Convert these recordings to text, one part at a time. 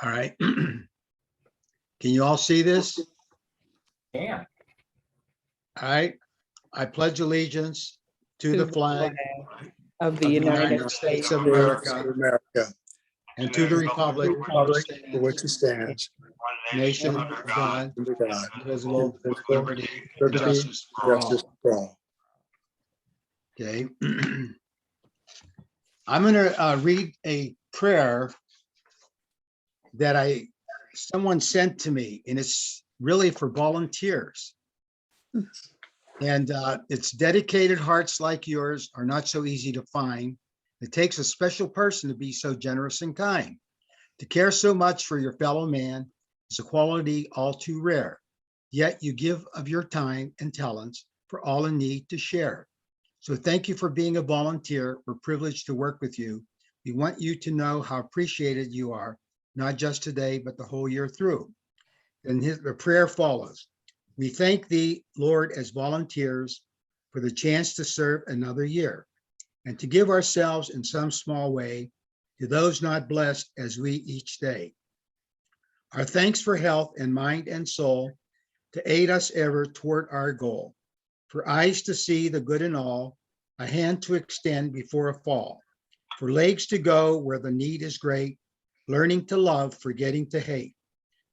All right. Can you all see this? Yeah. All right. I pledge allegiance to the flag of of the the United States States of America and to the republic for which it stands, nation of God, under God, indivisible, indivisible, liberty, and liberty, justice for all. justice for all. Okay. I'm going to read a prayer that someone sent to me, and it's really for volunteers. And it's dedicated hearts like yours are not so easy to find. It takes a special person to be so generous and kind. To care so much for your fellow man is a quality all too rare. Yet you give of your time and talents for all in need to share. So thank you for being a volunteer. We're privileged to work with you. We want you to know how appreciated you are, not just today, but the whole year through. And the prayer follows. We thank thee, Lord, as volunteers for the chance to serve another year and to give ourselves in some small way to those not blessed as we each day. Our thanks for health and mind and soul to aid us ever toward our goal. For eyes to see the good in all, a hand to extend before a fall, for legs to go where the need is great, learning to love, forgetting to hate,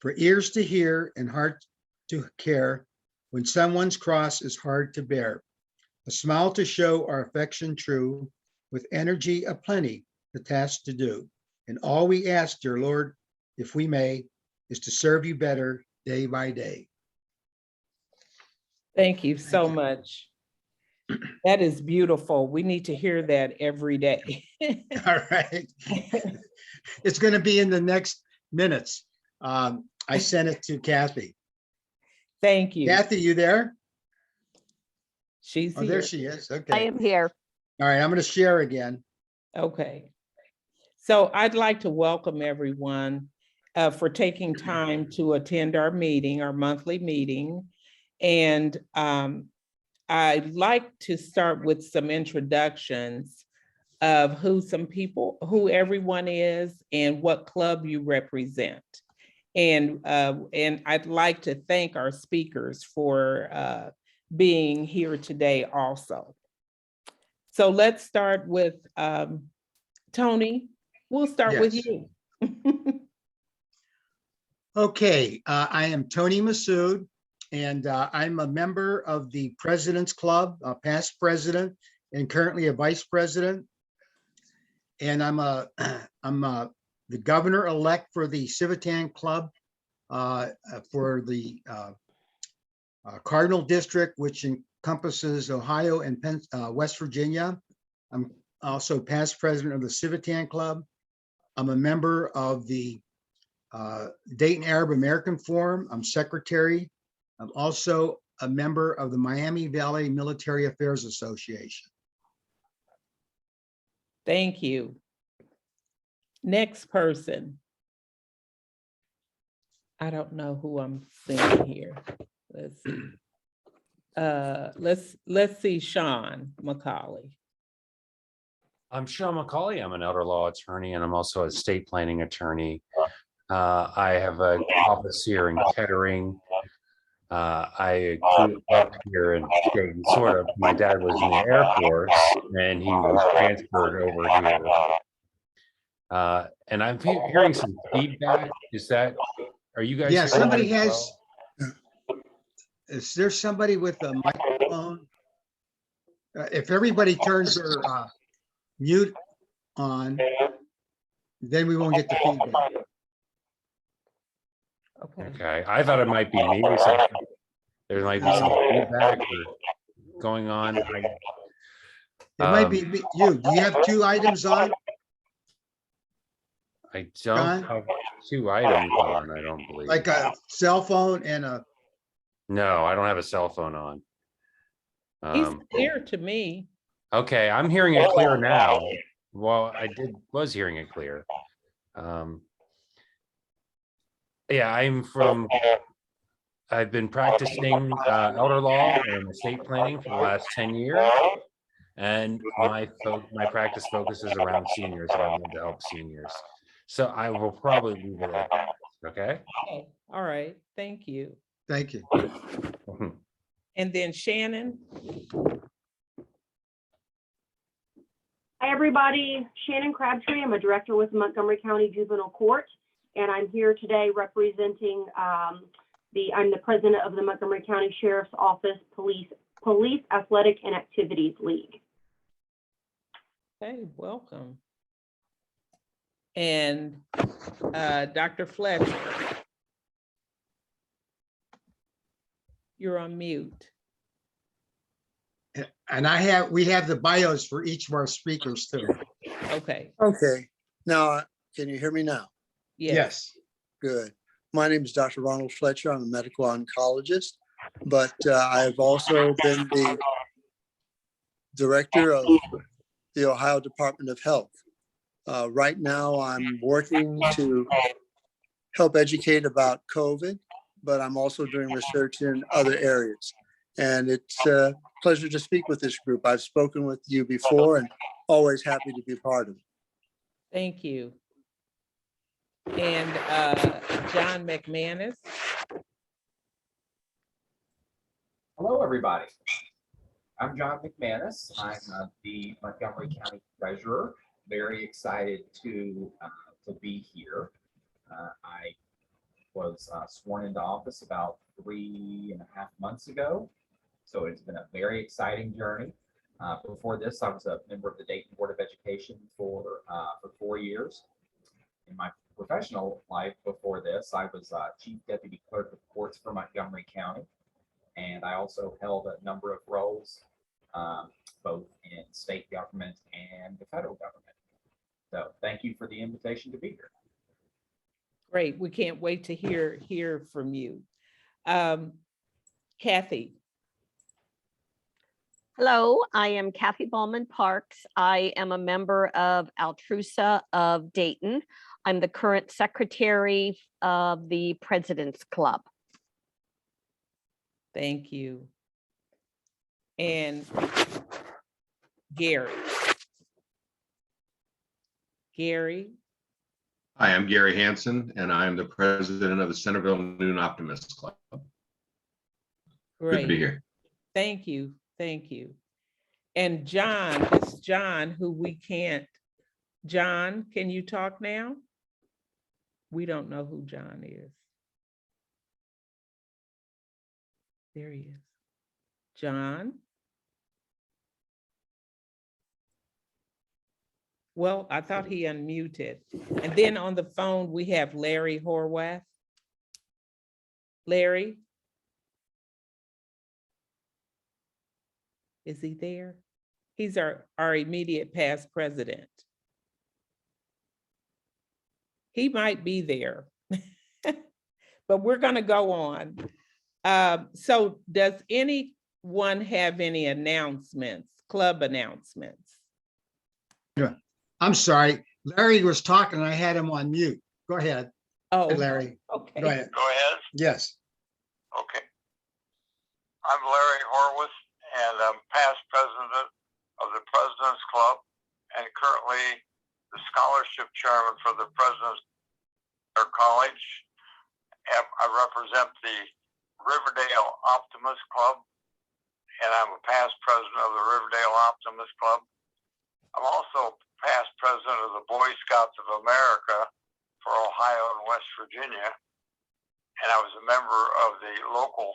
for ears to hear and heart to care when someone's cross is hard to bear, a smile to show our affection true, with energy aplenty, the task to do. And all we ask, dear Lord, if we may, is to serve you better day by day. Thank you so much. That is beautiful. We need to hear that every day. All right. It's going to be in the next minutes. I sent it to Kathy. Thank you. Kathy, you there? She's Oh, here. there she is. I Okay. am here. All right. I'm going to share again. Okay. So I'd like to welcome everyone for taking time to attend our meeting, our monthly meeting. And I'd like to start with some introductions of who everyone is and what club you represent. And I'd like to thank our speakers for being here today also. So let's start with Tony. We'll start with Yes. you. Okay. I am Tony Massoud, and I'm a member of the President's Club, a past president and currently a vice president. And I'm the governor-elect for the Civitan Club for the Cardinal District, which encompasses Ohio and West Virginia. I'm also past president of the Civitan Club. I'm a member of the Dayton Arab American Forum. I'm secretary. I'm also a member of the Miami Valley Military Affairs Association. Thank you. Next person. I don't know who I'm seeing here. Let's see. Let's see, Sean Mccauley. I'm Sean Mccauley. I'm an elder law attorney, and I'm also a estate planning attorney. I have an office here in Kettering. I grew up here in Dayton, sort of. My dad was in the Air Force, and he was transferred over here. And I'm hearing some feedback. Are you guys? Yeah, hearing somebody that as has, well? is there somebody with a microphone? If everybody turns their mute on, then we won't get the feedback. Okay. Okay, I thought it might be me. So there might be some feedback or going on. It might be you. Do you have two items on? I don't John? have two items on, I don't believe. Like a cell phone and a, No, I don't have a cell phone on. He's clear to me. Okay, I'm hearing it clear now. Well, was hearing it clear. Yeah, I've been practicing elder law and estate planning for the last 10 years. And my practice focuses around seniors, and I want to help seniors. So I will probably leave it at that, okay? Okay, all right, thank you. Thank you. And then Shannon, Hi, everybody. Shannon Crabtree. I'm a director with Montgomery County Juvenile Court, and I'm here today representing I'm the president of the Montgomery County Sheriff's Office Police Athletic and Activities League. okay, welcome. And Dr. Fletcher, you're on mute. And we have the bios for each of our speakers too. Okay, Okay, now, can you hear me now? yes. Good. My name is Dr. Ronald Fletcher. I'm a medical oncologist, but I've also been the director of the Ohio Department of Health. Right now, I'm working to help educate about COVID, but I'm also doing research in other areas. And it's a pleasure to speak with this group. I've spoken with you before and always happy to be part of it. Thank you. And John McManus, Hello, everybody. I'm John McManus. I'm the Montgomery County Treasurer. Very excited to be here. I was sworn into office about 3.5 months ago, so it's been a very exciting journey. Before this, I was a member of the Dayton Board of Education for 4 years. In my professional life before this, I was Chief Deputy Clerk of Courts for Montgomery County, and I also held a number of roles, both in state government and the federal government. So thank you for the invitation to be here. great. We can't wait to hear from you. Kathy, Hello, I am Kathy Ballman Parks. I am a member of Altrusa of Dayton. I'm the current secretary of the President's Club. thank you. And Gary. Gary, Hi, I'm Gary Hanson, and I'm the president of the Centerville Noon Optimist Club. Good to be great. here. Thank you, thank you. And John, it's John who we can't. John, can you talk now? We don't know who John is. There he is. John? Well, I thought he unmuted. And then on the phone, we have Larry Horowitz. Larry? Is he there? He's our immediate past president. He might be there, but we're gonna go on. So does anyone have any announcements, club announcements? I'm sorry, Larry was talking and I had him on mute. Go ahead, Oh, Larry. okay. Go ahead. Go ahead. Yes. Okay. I'm Larry Horowitz, and I'm past president of the President's Club and currently the scholarship chairman for the President's College. I represent the Riverdale Optimist Club, and I'm a past president of the Riverdale Optimist Club. I'm also past president of the Boy Scouts of America for Ohio and West Virginia, and I was a member of the local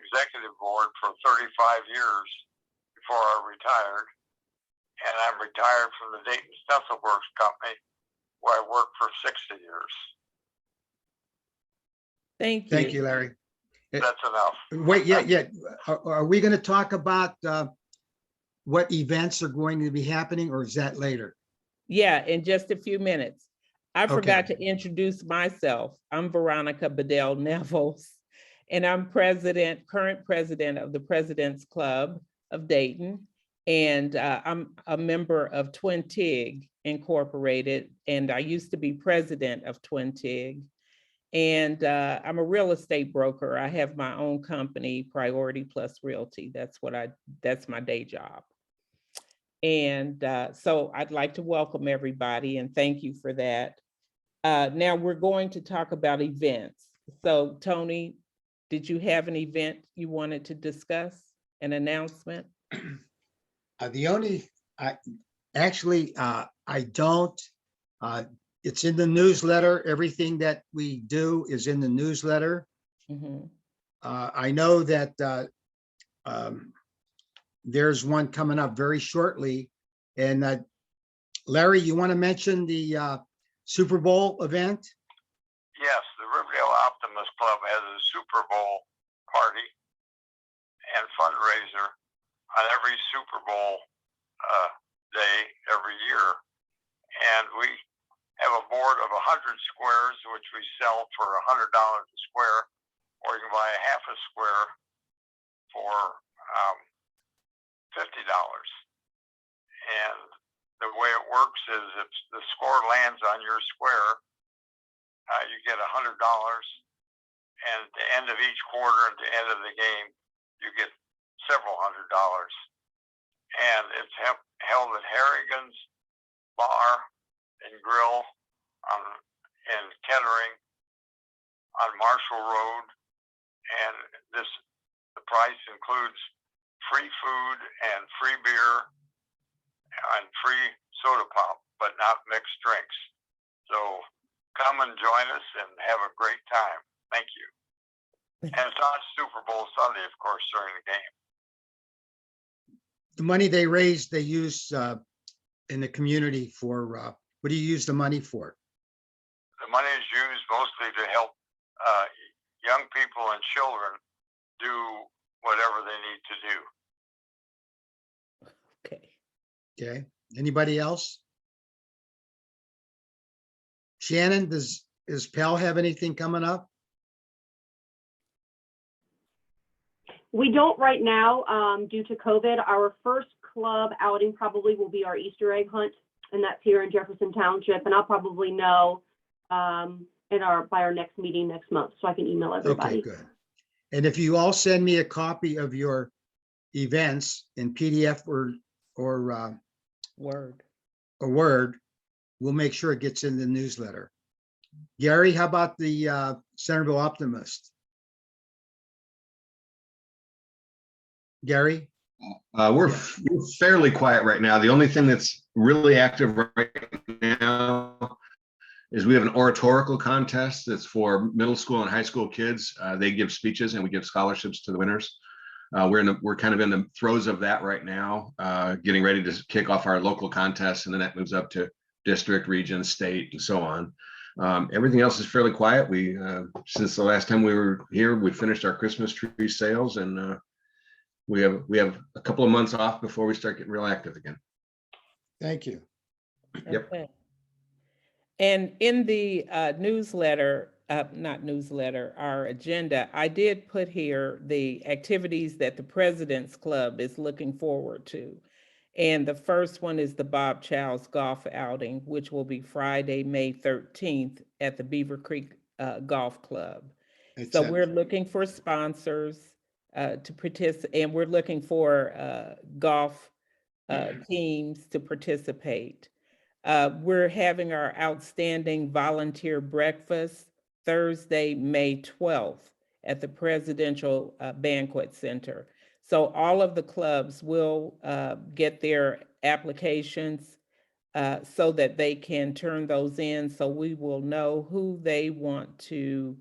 executive board for 35 years before I retired. And I'm retired from the Dayton Stencil Works Company, where I worked for 60 years. Thank you. Thank you, Larry. That's enough. Wait, yeah. Are we gonna talk about what events are going to be happening, or is that later? Yeah, in just a few minutes. I Okay. forgot to introduce myself. I'm Veronica Bedell Nevels, and I'm current president of the President's Club of Dayton. And I'm a member of Twin Tig Incorporated, and I used to be president of Twin Tig. And I'm a real estate broker. I have my own company, Priority Plus Realty. That's my day job. And so I'd like to welcome everybody and thank you for that. Now we're going to talk about events. So Tony, did you have an event you wanted to discuss, an announcement? The only, I don't. It's in the newsletter. Everything that we do is in the newsletter. Mhm. I know that there's one coming up very shortly. And Larry, you want to mention the Super Bowl event? Yes, the Riverdale Optimist Club has a Super Bowl party and fundraiser on every Super Bowl day every year. And we have a board of 100 squares, which we sell for $100 a square, or you can buy a half a square for $50. And the way it works is if the score lands on your square, you get $100. And at the end of each quarter, at the end of the game, you get several $100. And it's held at Harrigan's Bar and Grill in Kettering on Marshall Road. And the price includes free food and free beer and free soda pop, but not mixed drinks. So come and join us and have a great time. Thank you. And it's on Super Bowl Sunday, of course, during the game. The money they raise, they use in the community for, what do you use the money for? The money is used mostly to help young people and children do whatever they need to do. Okay. Okay, anybody else? Shannon, does Pell have anything coming up? We don't right now, due to COVID. Our first club outing probably will be our Easter egg hunt, and that's here in Jefferson Township. And I'll probably know by our next meeting next month, so I can email everybody. Okay, good. And if you all send me a copy of your events in PDF or Word, we'll make sure it gets in the newsletter. Gary, how about the Centerville Optimist? Gary? We're fairly quiet right now. The only thing that's really active right now is we have an oratorical contest that's for middle school and high school kids. They give speeches and we give scholarships to the winners. We're kind of in the throes of that right now, getting ready to kick off our local contest, and then that moves up to district, region, state, and so on. Everything else is fairly quiet. We since the last time we were here, we finished our Christmas tree sales, and we have a couple of months off before we start getting real active again. Thank you. Yep. Okay. And in the our agenda, I did put here the activities that the President's Club is looking forward to. And the first one is the Bob Childs Golf Outing, which will be Friday, May 13th at the Beaver Creek Golf Club. So we're looking for sponsors to participate, and we're looking for golf teams to participate. We're having our outstanding volunteer breakfast Thursday, May 12th at the Presidential Banquet Center. So all of the clubs will get their applications so that they can turn those in. So we will know who they want to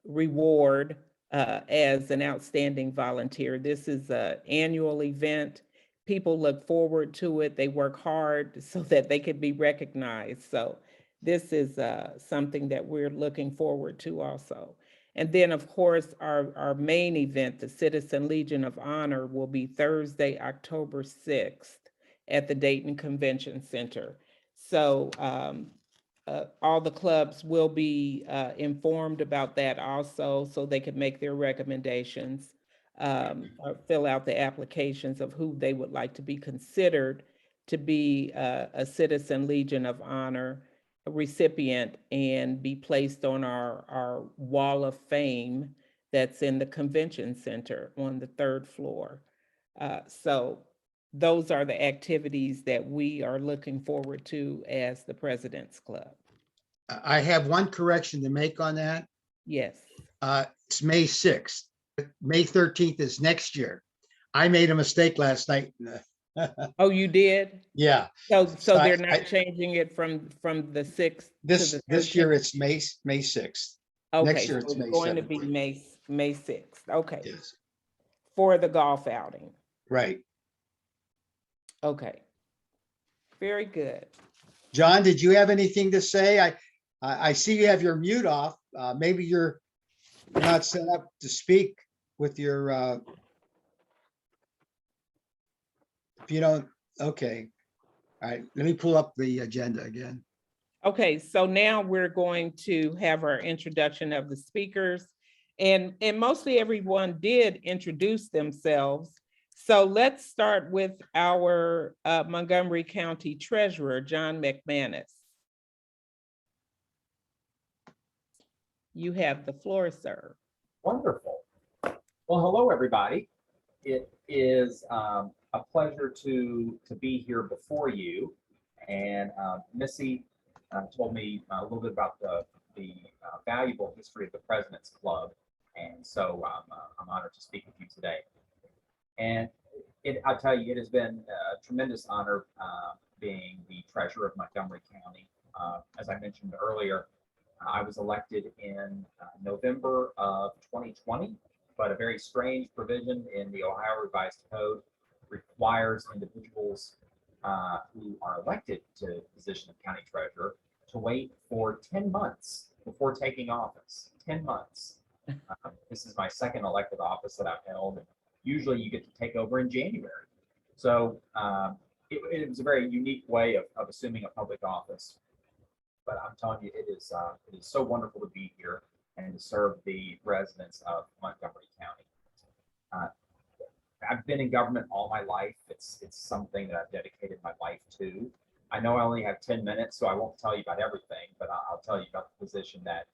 reward as an outstanding volunteer. This is an annual event. People look forward to it. They work hard so that they can be recognized. So this is something that we're looking forward to also. And then, of course, our main event, the Citizen Legion of Honor, will be Thursday, October 6th at the Dayton Convention Center. So all the clubs will be informed about that also, so they can make their recommendations, or fill out the applications of who they would like to be considered to be a Citizen Legion of Honor recipient and be placed on our wall of fame that's in the convention center on the 3rd floor. So those are the activities that we are looking forward to as the President's Club. I have one correction to make on that. Yes. It's May 6th. May 13th is next year. I made a mistake last night. Oh, you did? Yeah, So So they're I- not changing it from the 6th? this year it's May 6th. Okay, year so it's it's May going to be 17th. May 6th. Okay, Yes, for the golf outing. right. Okay. Very good. John, did you have anything to say? I see you have your mute off. Maybe you're not set up to speak with your, if you don't, okay. All right, let me pull up the agenda again. Okay, so now we're going to have our introduction of the speakers. And mostly everyone did introduce themselves. So let's start with our Montgomery County Treasurer, John McManus. You have the floor, sir. Wonderful. Well, hello, everybody. It is a pleasure to be here before you. And Missy told me a little bit about the valuable history of the President's Club. And so I'm honored to speak with you today. And I'll tell you, it has been a tremendous honor being the treasurer of Montgomery County. As I mentioned earlier, I was elected in November of 2020, but a very strange provision in the Ohio Revised Code requires individuals who are elected to the position of county treasurer to wait for 10 months before taking office. 10 months. This is my second elected office that I've held. And usually you get to take over in January. So it was a very unique way of assuming a public office. But I'm telling you, it is so wonderful to be here and to serve the residents of Montgomery County. I've been in government all my life. It's something that I've dedicated my life to. I know I only have 10 minutes, so I won't tell you about everything, but I'll tell you about the position that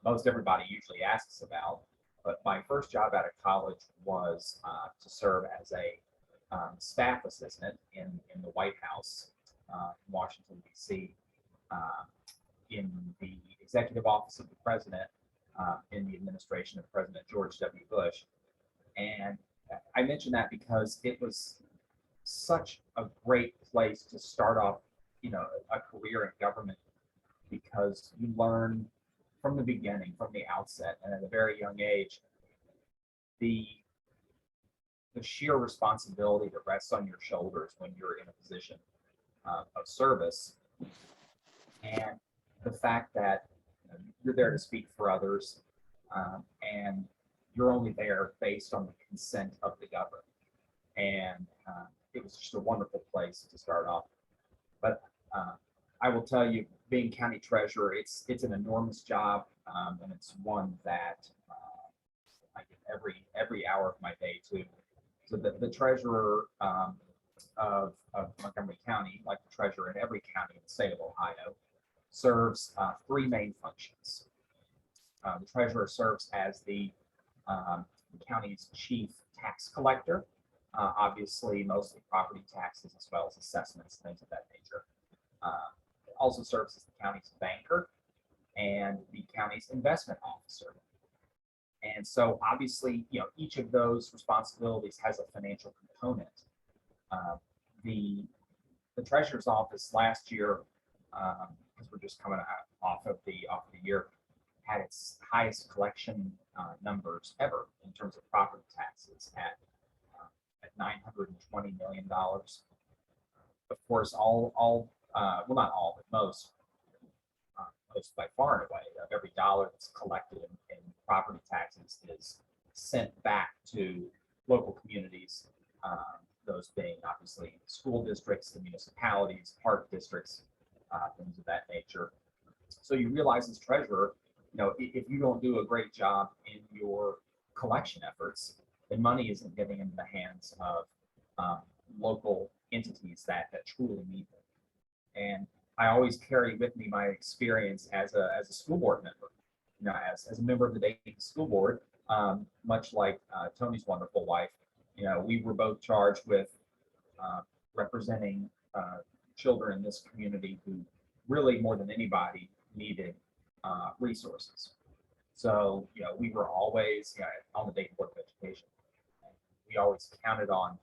most everybody usually asks about. But my first job out of college was to serve as a staff assistant in the White House in Washington, D.C., in the executive office of the president in the administration of President George W. Bush. And I mention that because it was such a great place to start off, a career in government, because you learn from the beginning, from the outset, and at a very young age, the sheer responsibility that rests on your shoulders when you're in a position of service, and the fact that you're there to speak for others, and you're only there based on the consent of the governed. And it was just a wonderful place to start off. But I will tell you, being county treasurer, it's an enormous job, and it's one that I give every hour of my day to. So the treasurer of Montgomery County, like the treasurer in every county in the state of Ohio, serves three main functions. The treasurer serves as the county's chief tax collector, obviously mostly property taxes as well as assessments, things of that nature. Also serves as the county's banker and the county's investment officer. And so obviously, each of those responsibilities has a financial component. The treasurer's office last year, because we're just coming off of the year, had its highest collection numbers ever in terms of property taxes at $920 million. Of course, well, not all, but most by far and away of every dollar that's collected in property taxes is sent back to local communities, those being obviously school districts, the municipalities, park districts, things of that nature. So you realize as treasurer, if you don't do a great job in your collection efforts, then money isn't getting into the hands of local entities that truly need them. And I always carry with me my experience as a school board member. As a member of the Dayton School Board, much like Tony's wonderful wife, we were both charged with representing children in this community who really more than anybody needed resources. So, we were always on the Dayton Board of Education. We always counted on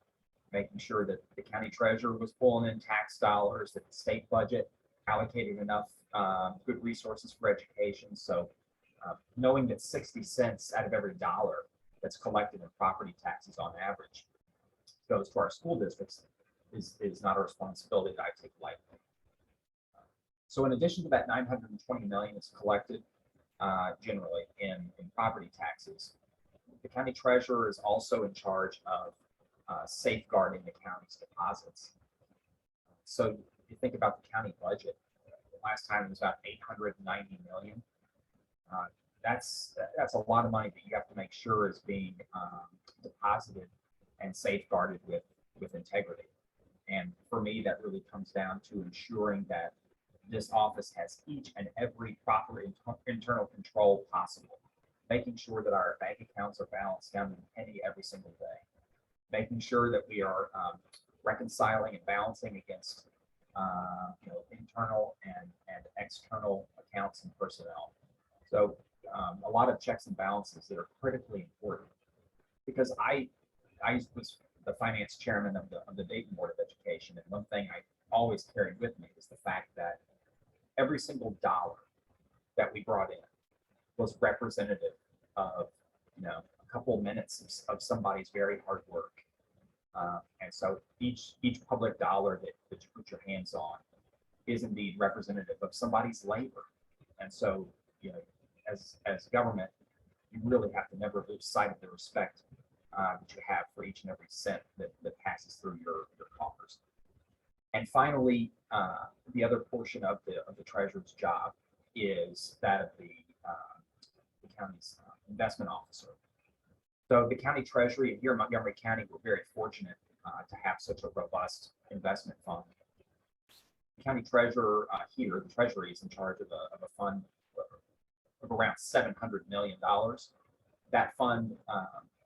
making sure that the county treasurer was pulling in tax dollars, that the state budget allocated enough good resources for education. So knowing that 60 cents out of every dollar that's collected in property taxes on average goes to our school districts is not a responsibility that I take lightly. So in addition to that 920 million that's collected generally in property taxes, the county treasurer is also in charge of safeguarding the county's deposits. So you think about the county budget, last time it was about 890 million. That's a lot of money that you have to make sure is being deposited and safeguarded with integrity. And for me, that really comes down to ensuring that this office has each and every proper internal control possible, making sure that our bank accounts are balanced down to a penny every single day, making sure that we are reconciling and balancing against internal and external accounts and personnel. So a lot of checks and balances that are critically important, because I was the finance chairman of the Dayton Board of Education, and one thing I always carried with me is the fact that every single dollar that we brought in was representative of a couple of minutes of somebody's very hard work. And so each public dollar that you put your hands on is indeed representative of somebody's labor. And so, as government, you really have to never lose sight of the respect that you have for each and every cent that passes through your coffers. And finally, the other portion of the treasurer's job is that of the county's investment officer. So the county treasury here in Montgomery County, we're very fortunate to have such a robust investment fund. The county treasurer here, the treasury, is in charge of a fund of around $700 million. That fund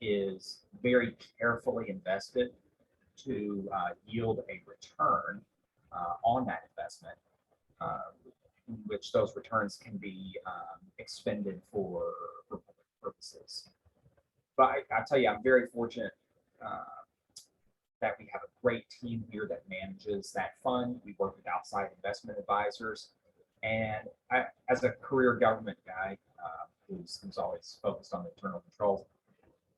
is very carefully invested to yield a return on that investment, which those returns can be expended for public purposes. But I tell you, I'm very fortunate that we have a great team here that manages that fund. We work with outside investment advisors. And as a career government guy who's always focused on internal controls,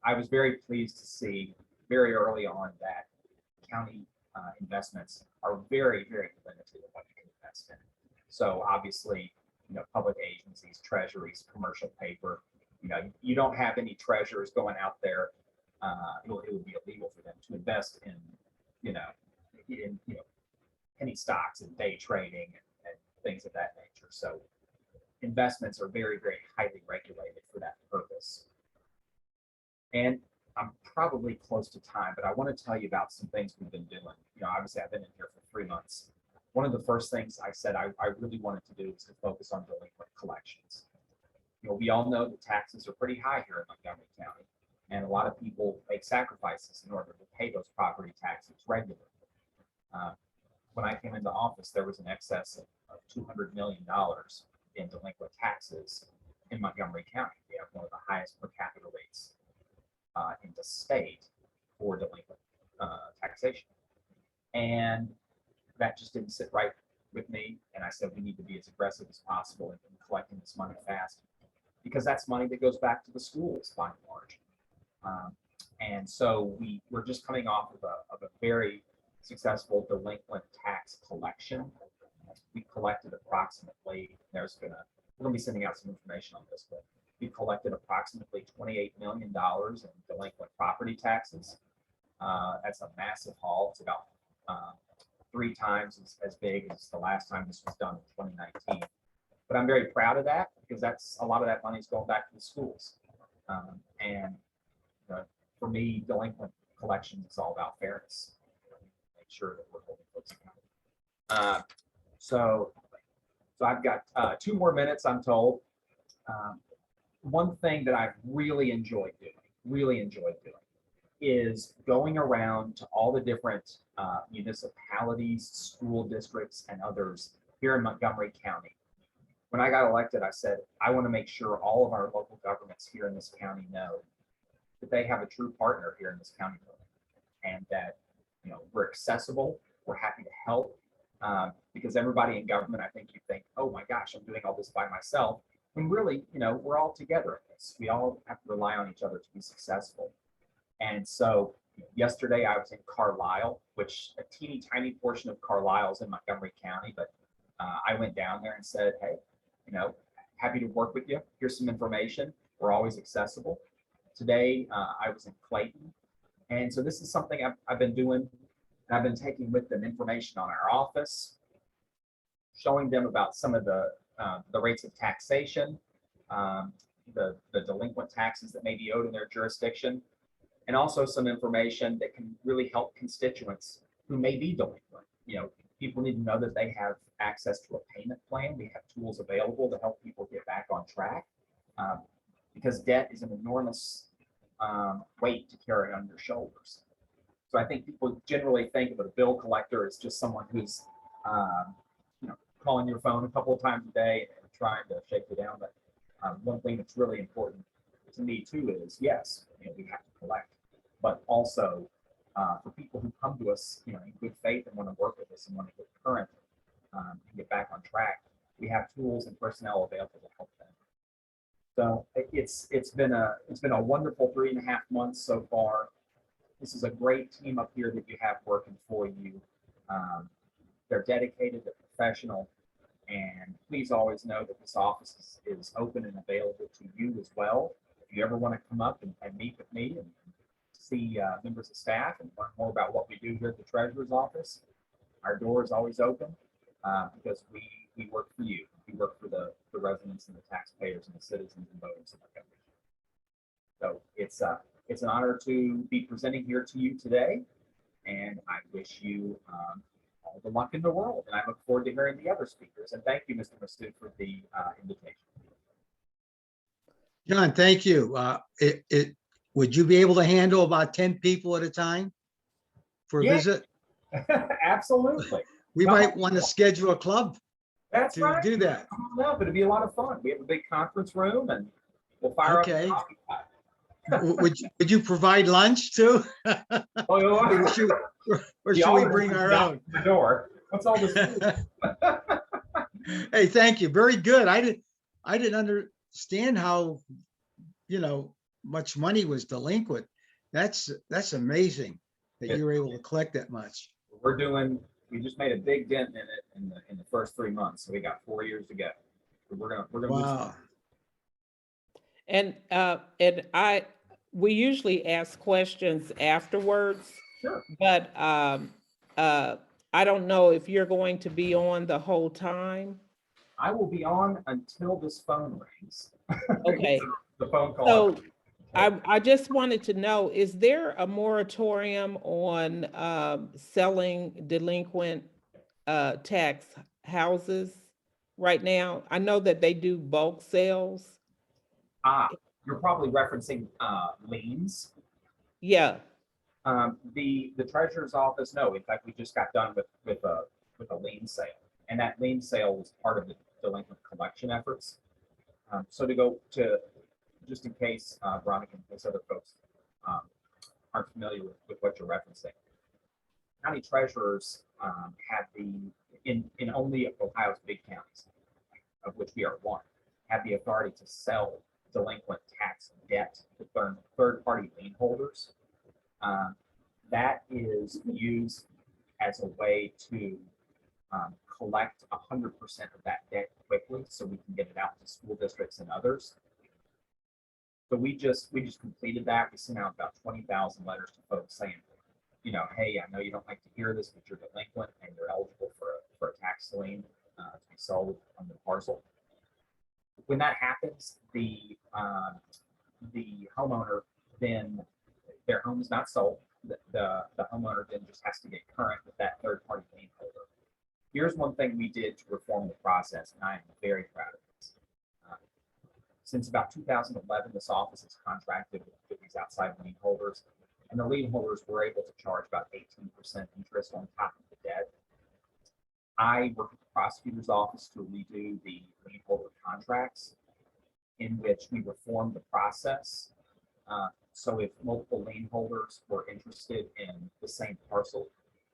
I was very pleased to see very early on that county investments are very, very limited in what you can invest in. So obviously, public agencies, treasuries, commercial paper, you don't have any treasurers going out there. It would be illegal for them to invest in penny stocks and day trading and things of that nature. So investments are very, very highly regulated for that purpose. And I'm probably close to time, but I want to tell you about some things we've been doing. Obviously I've been in here for 3 months. One of the first things I said I really wanted to do is to focus on delinquent collections. We all know that taxes are pretty high here in Montgomery County, and a lot of people make sacrifices in order to pay those property taxes regularly. When I came into office, there was an excess of $200 million in delinquent taxes in Montgomery County. We have one of the highest per capita rates in the state for delinquent taxation. And that just didn't sit right with me. And I said, we need to be as aggressive as possible in collecting this money fast, because that's money that goes back to the schools by and large. And so we're just coming off of a very successful delinquent tax collection. We collected approximately, we're gonna be sending out some information on this, but we collected approximately $28 million in delinquent property taxes. That's a massive haul. It's about 3 times as big as the last time this was done in 2019. But I'm very proud of that, because that's a lot of that money is going back to the schools. And for me, delinquent collections is all about fairness. Make sure that we're holding folks accountable. So I've got 2 more minutes, I'm told. One thing that I've really enjoyed doing is going around to all the different municipalities, school districts, and others here in Montgomery County. When I got elected, I said, I want to make sure all of our local governments here in this county know that they have a true partner here in this county, and that, you know, we're accessible, we're happy to help, because everybody in government, I think you think, oh my gosh, I'm doing all this by myself, when really, you know, we're all together in this. We all have to rely on each other to be successful. And so yesterday I was in Carlisle, which a teeny tiny portion of Carlisle is in Montgomery County, but I went down there and said, hey, you know, happy to work with you. Here's some information. We're always accessible. Today I was in Clayton. And so this is something I've been doing. And I've been taking with them information on our office, showing them about some of the rates of taxation, the delinquent taxes that may be owed in their jurisdiction, and also some information that can really help constituents who may be delinquent. You know, people need to know that they have access to a payment plan. We have tools available to help people get back on track, because debt is an enormous weight to carry on your shoulders. So I think people generally think of a bill collector as just someone who's, you know, calling your phone a couple of times a day and trying to shake you down. But one thing that's really important to me too is, yes, you know, we have to collect, but also for people who come to us, you know, in good faith and want to work with us and want to get current and get back on track, we have tools and personnel available to help them. So it's been a wonderful 3.5 months so far. This is a great team up here that you have working for you. They're dedicated, they're professional, and please always know that this office is open and available to you as well. If you ever want to come up and meet with me and see members of staff and learn more about what we do here at the Treasurer's office, our door is always open, because we work for you. We work for the residents and the taxpayers and the citizens and voters of our country. So it's an honor to be presenting here to you today, and I wish you all the luck in the world. And I look forward to hearing the other speakers. And thank you, Mr. Massoud, for the invitation. John, thank you. Would you be able to handle about 10 people at a time for a Yeah. visit? Absolutely. We might want to schedule a club That's to right. do that. No, but it'd be a lot of fun. We have a big conference room, and we'll fire Okay. up the coffee pot. Would you provide lunch too? Oh, Or should we always bring our knock own? on the door. What's all this? Hey, thank you. Very good. I didn't understand how, you know, much money was delinquent. That's amazing that you were able to collect that much. We just made a big dent in it in the first 3 months. So we got 4 years to go. We're gonna Wow. And we usually ask questions afterwards, Sure. but I don't know if you're going to be on the whole time. I will be on until this phone rings. Okay. The phone call. So I just wanted to know, is there a moratorium on selling delinquent tax houses right now? I know that they do bulk sales. You're probably referencing liens. Yeah. The treasurer's office, no. In fact, we just got done with a lien sale, and that lien sale was part of the delinquent collection efforts. So to go to, just in case Veronica and those other folks aren't familiar with what you're referencing, county treasurers have in only Ohio's big counties, of which we are one, have the authority to sell delinquent tax debt to third-party lien holders. That is used as a way to collect 100% of that debt quickly, so we can get it out to school districts and others. So we just completed that. We sent out about 20,000 letters to folks saying, you know, hey, I know you don't like to hear this, but you're delinquent and you're eligible for a tax lien to be sold on the parcel. When that happens, the homeowner, then their home is not sold. The homeowner then just has to get current with that third-party lien holder. Here's one thing we did to reform the process, and I am very proud of this. Since about 2011, this office has contracted with these outside lien holders And the lien holders were able to charge about 18% interest on top of the debt. I work at the prosecutor's office to redo the lien holder contracts, in which we reformed the process. So if multiple lien holders were interested in the same parcel,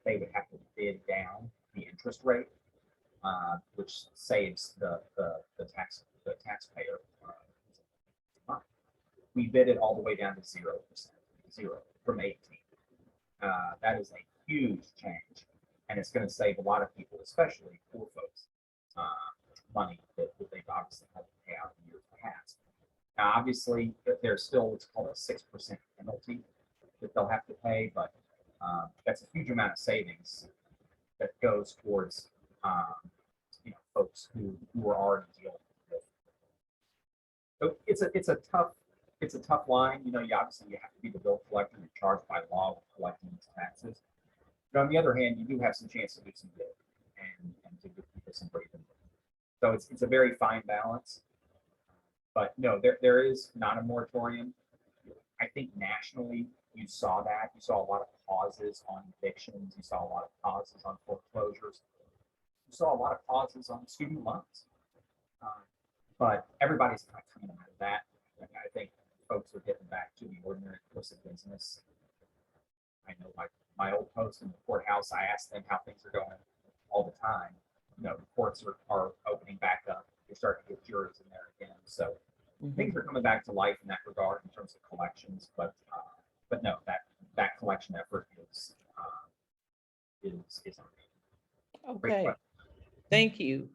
they would have to bid down the interest rate, which saves the taxpayer money. We bid it all the way down to 0%, from 18. That is a huge change, and it's going to save a lot of people, especially poor folks, money that they've obviously had to pay out in years past. Now, obviously, there's still what's called a 6% penalty that they'll have to pay, but that's a huge amount of savings that goes towards folks who are already dealing with. So it's a tough line. You obviously you have to be the bill collector. You're charged by law with collecting these taxes. But on the other hand, you do have some chance to do some good and to give people some breathing room. So it's a very fine balance. But no, there is not a moratorium. I think nationally you saw that. You saw a lot of pauses on evictions. You saw a lot of pauses on foreclosures. You saw a lot of pauses on student loans. But everybody's kind of coming out of that. And I think folks are getting back to the ordinary course of business. I know my old post in the courthouse, I ask them how things are going all the time. The courts are opening back up. You're starting to get jurors in there again. So things are coming back to life in that regard in terms of collections. But no, that collection effort is Okay. Thank you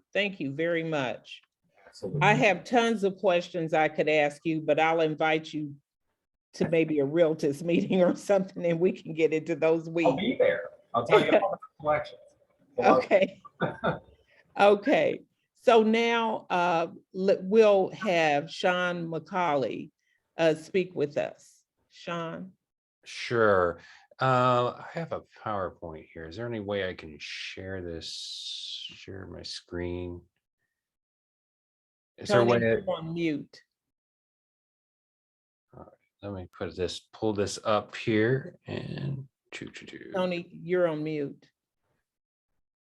very much. Absolutely. I have tons of questions I could ask you, but I'll invite you to maybe a realtors meeting or something, and we can get into those I'll weeds. be there. I'll tell you all about the collections. Okay. Okay. So now we'll have Sean Mccauley speak with us. Sean. Sure. I have a PowerPoint here. Is there any way I can share my screen? Is there a way Tony, that, you're on mute. let me pull this up here and Tony, you're on mute.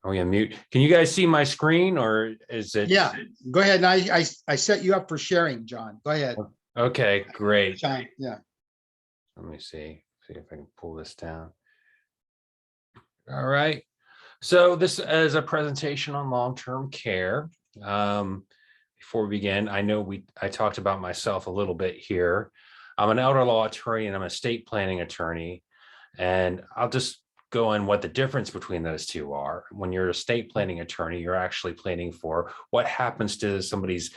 Are we on mute? Can you guys see my screen, or is it? Yeah, go ahead. And I set you up for sharing, John. Go ahead. Okay, great. John, yeah. Let me see if I can pull this down. All right. So this is a presentation on long-term care. Before we begin, I talked about myself a little bit here. I'm an elder law attorney and I'm a estate planning attorney. And I'll just go on what the difference between those two are. When you're an estate planning attorney, you're actually planning for what happens to somebody's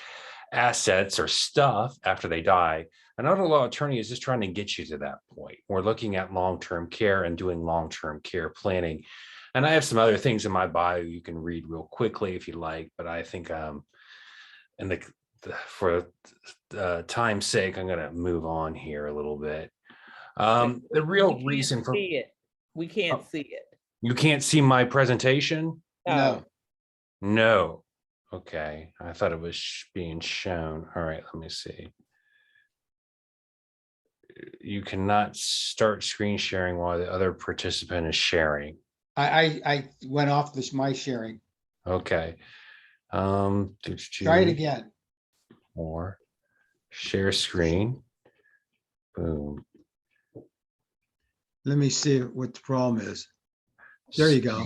assets or stuff after they die. An elder law attorney is just trying to get you to that point. We're looking at long-term care and doing long-term care planning. And I have some other things in my bio you can read real quickly if you like, but I think for time's sake, I'm going to move on here a little bit. The real reason for we can't see it. You can't see my presentation? No. No. Okay. I thought it was being shown. All right, let me see. You cannot start screen sharing while the other participant is sharing. I went off my sharing. Okay. Try it again. Or share screen. Boom. Let me see what the problem is. There you go.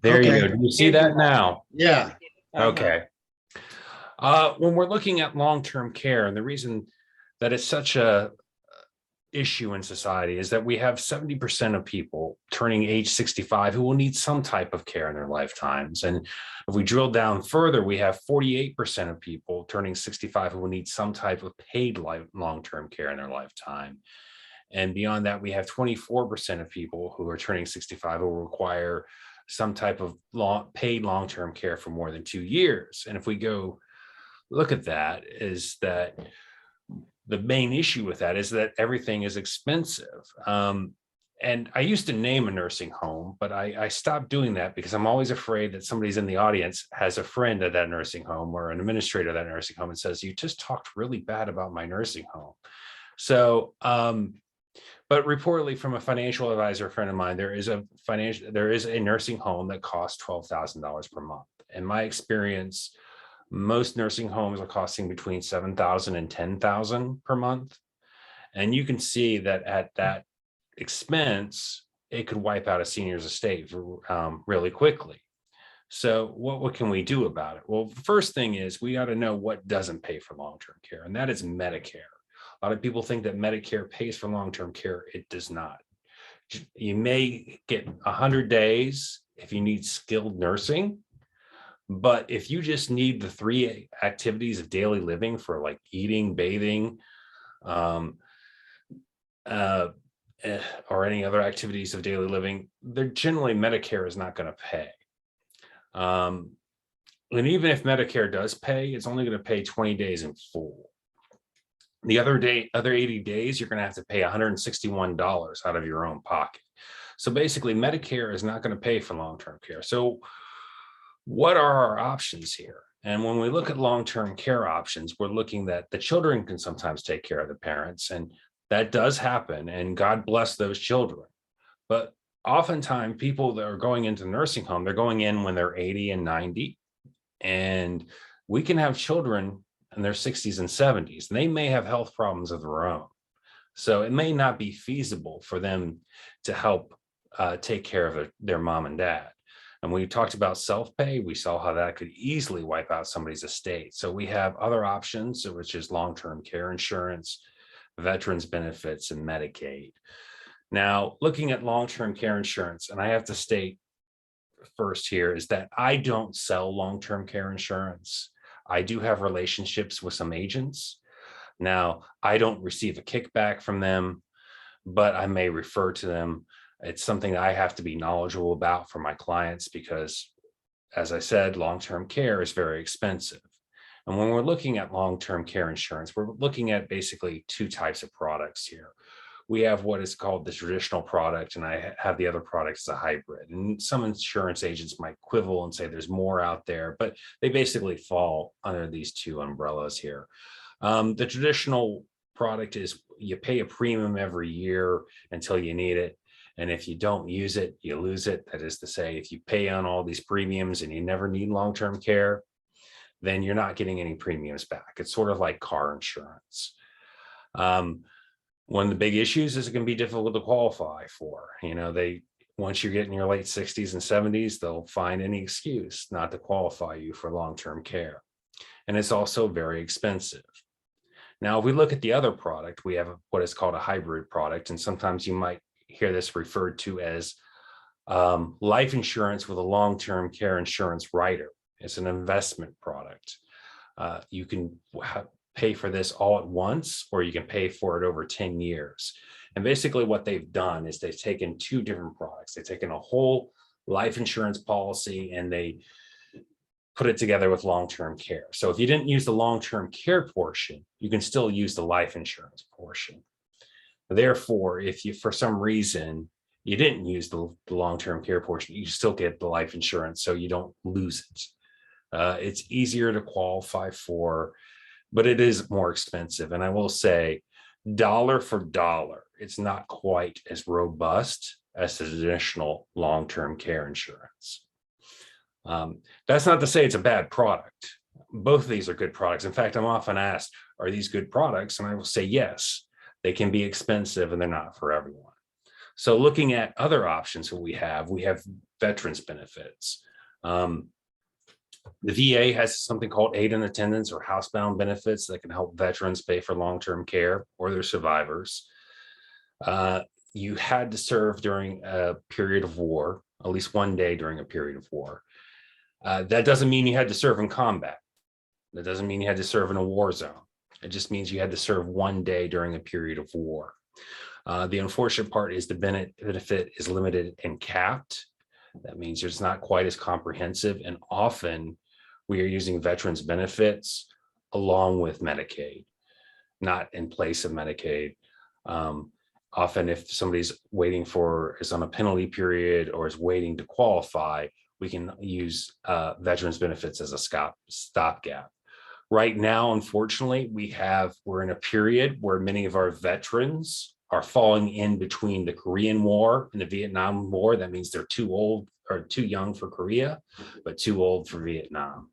There you Okay. go. Do you see that now? Yeah. Okay. When we're looking at long-term care, and the reason that it's such a issue in society is that we have 70% of people turning age 65 who will need some type of care in their lifetimes. And if we drill down further, we have 48% of people turning 65 who will need some type of paid long-term care in their lifetime. And beyond that, we have 24% of people who are turning 65 who will require some type of paid long-term care for more than 2 years. And if we go look at that, is that the main issue with that is that everything is expensive. And I used to name a nursing home, but I stopped doing that because I'm always afraid that somebody's in the audience has a friend at that nursing home or an administrator of that nursing home and says, you just talked really bad about my nursing home. So But reportedly from a financial advisor friend of mine, there is a nursing home that costs $12,000 per month. In my experience, most nursing homes are costing between $7,000 and $10,000 per month. And you can see that at that expense, it could wipe out a senior's estate really quickly. So what can we do about it? Well, the first thing is we got to know what doesn't pay for long-term care, and that is Medicare. A lot of people think that Medicare pays for long-term care. It does not. You may get 100 days if you need skilled nursing, but if you just need the 3 activities of daily living for like eating, bathing, or any other activities of daily living, they're generally Medicare is not going to pay. And even if Medicare does pay, it's only going to pay 20 days in full. The other 80 days, you're going to have to pay $161 out of your own pocket. So basically, Medicare is not going to pay for long-term care. So what are our options here? And when we look at long-term care options, we're looking that the children can sometimes take care of the parents, and that does happen, and God bless those children. But oftentimes people that are going into nursing home, they're going in when they're 80 and 90, and we can have children in their 60s and 70s, and they may have health problems of their own. So it may not be feasible for them to help take care of their mom and dad. And we talked about self-pay. We saw how that could easily wipe out somebody's estate. So we have other options, which is long-term care insurance, veterans benefits, and Medicaid. Now, looking at long-term care insurance, and I have to state first here is that I don't sell long-term care insurance. I do have relationships with some agents. Now, I don't receive a kickback from them, but I may refer to them. It's something I have to be knowledgeable about for my clients because, as I said, long-term care is very expensive. And when we're looking at long-term care insurance, we're looking at basically 2 types of products here. We have what is called the traditional product, and I have the other product as a hybrid. And some insurance agents might quibble and say there's more out there, but they basically fall under these 2 umbrellas here. The traditional product is you pay a premium every year until you need it. And if you don't use it, you lose it. That is to say, if you pay on all these premiums and you never need long-term care, then you're not getting any premiums back. It's sort of like car insurance. One of the big issues is it can be difficult to qualify for. Once you get in your late 60s and 70s, they'll find any excuse not to qualify you for long-term care. And it's also very expensive. Now, if we look at the other product, we have what is called a hybrid product. And sometimes you might hear this referred to as life insurance with a long-term care insurance rider. It's an investment product. You can pay for this all at once, or you can pay for it over 10 years. And basically what they've done is they've taken 2 different products. They've taken a whole life insurance policy and they put it together with long-term care. So if you didn't use the long-term care portion, you can still use the life insurance portion. Therefore, if you, for some reason, you didn't use the long-term care portion, you still get the life insurance, so you don't lose it. It's easier to qualify for, but it is more expensive. And I will say, dollar for dollar, it's not quite as robust as the traditional long-term care insurance. That's not to say it's a bad product. Both of these are good products. In fact, I'm often asked, are these good products? And I will say, yes, they can be expensive and they're not for everyone. So looking at other options that we have veterans benefits. The VA has something called aid in attendance or housebound benefits that can help veterans pay for long-term care or their survivors. You had to serve during a period of war, at least one day during a period of war. That doesn't mean you had to serve in combat. That doesn't mean you had to serve in a war zone. It just means you had to serve one day during a period of war. The unfortunate part is the benefit is limited and capped. That means it's not quite as comprehensive. And often we are using veterans benefits along with Medicaid, not in place of Medicaid. Often if somebody's is on a penalty period or is waiting to qualify, we can use veterans benefits as a stopgap. Right now, unfortunately, we're in a period where many of our veterans are falling in between the Korean War and the Vietnam War. That means they're too old or too young for Korea, but too old for Vietnam.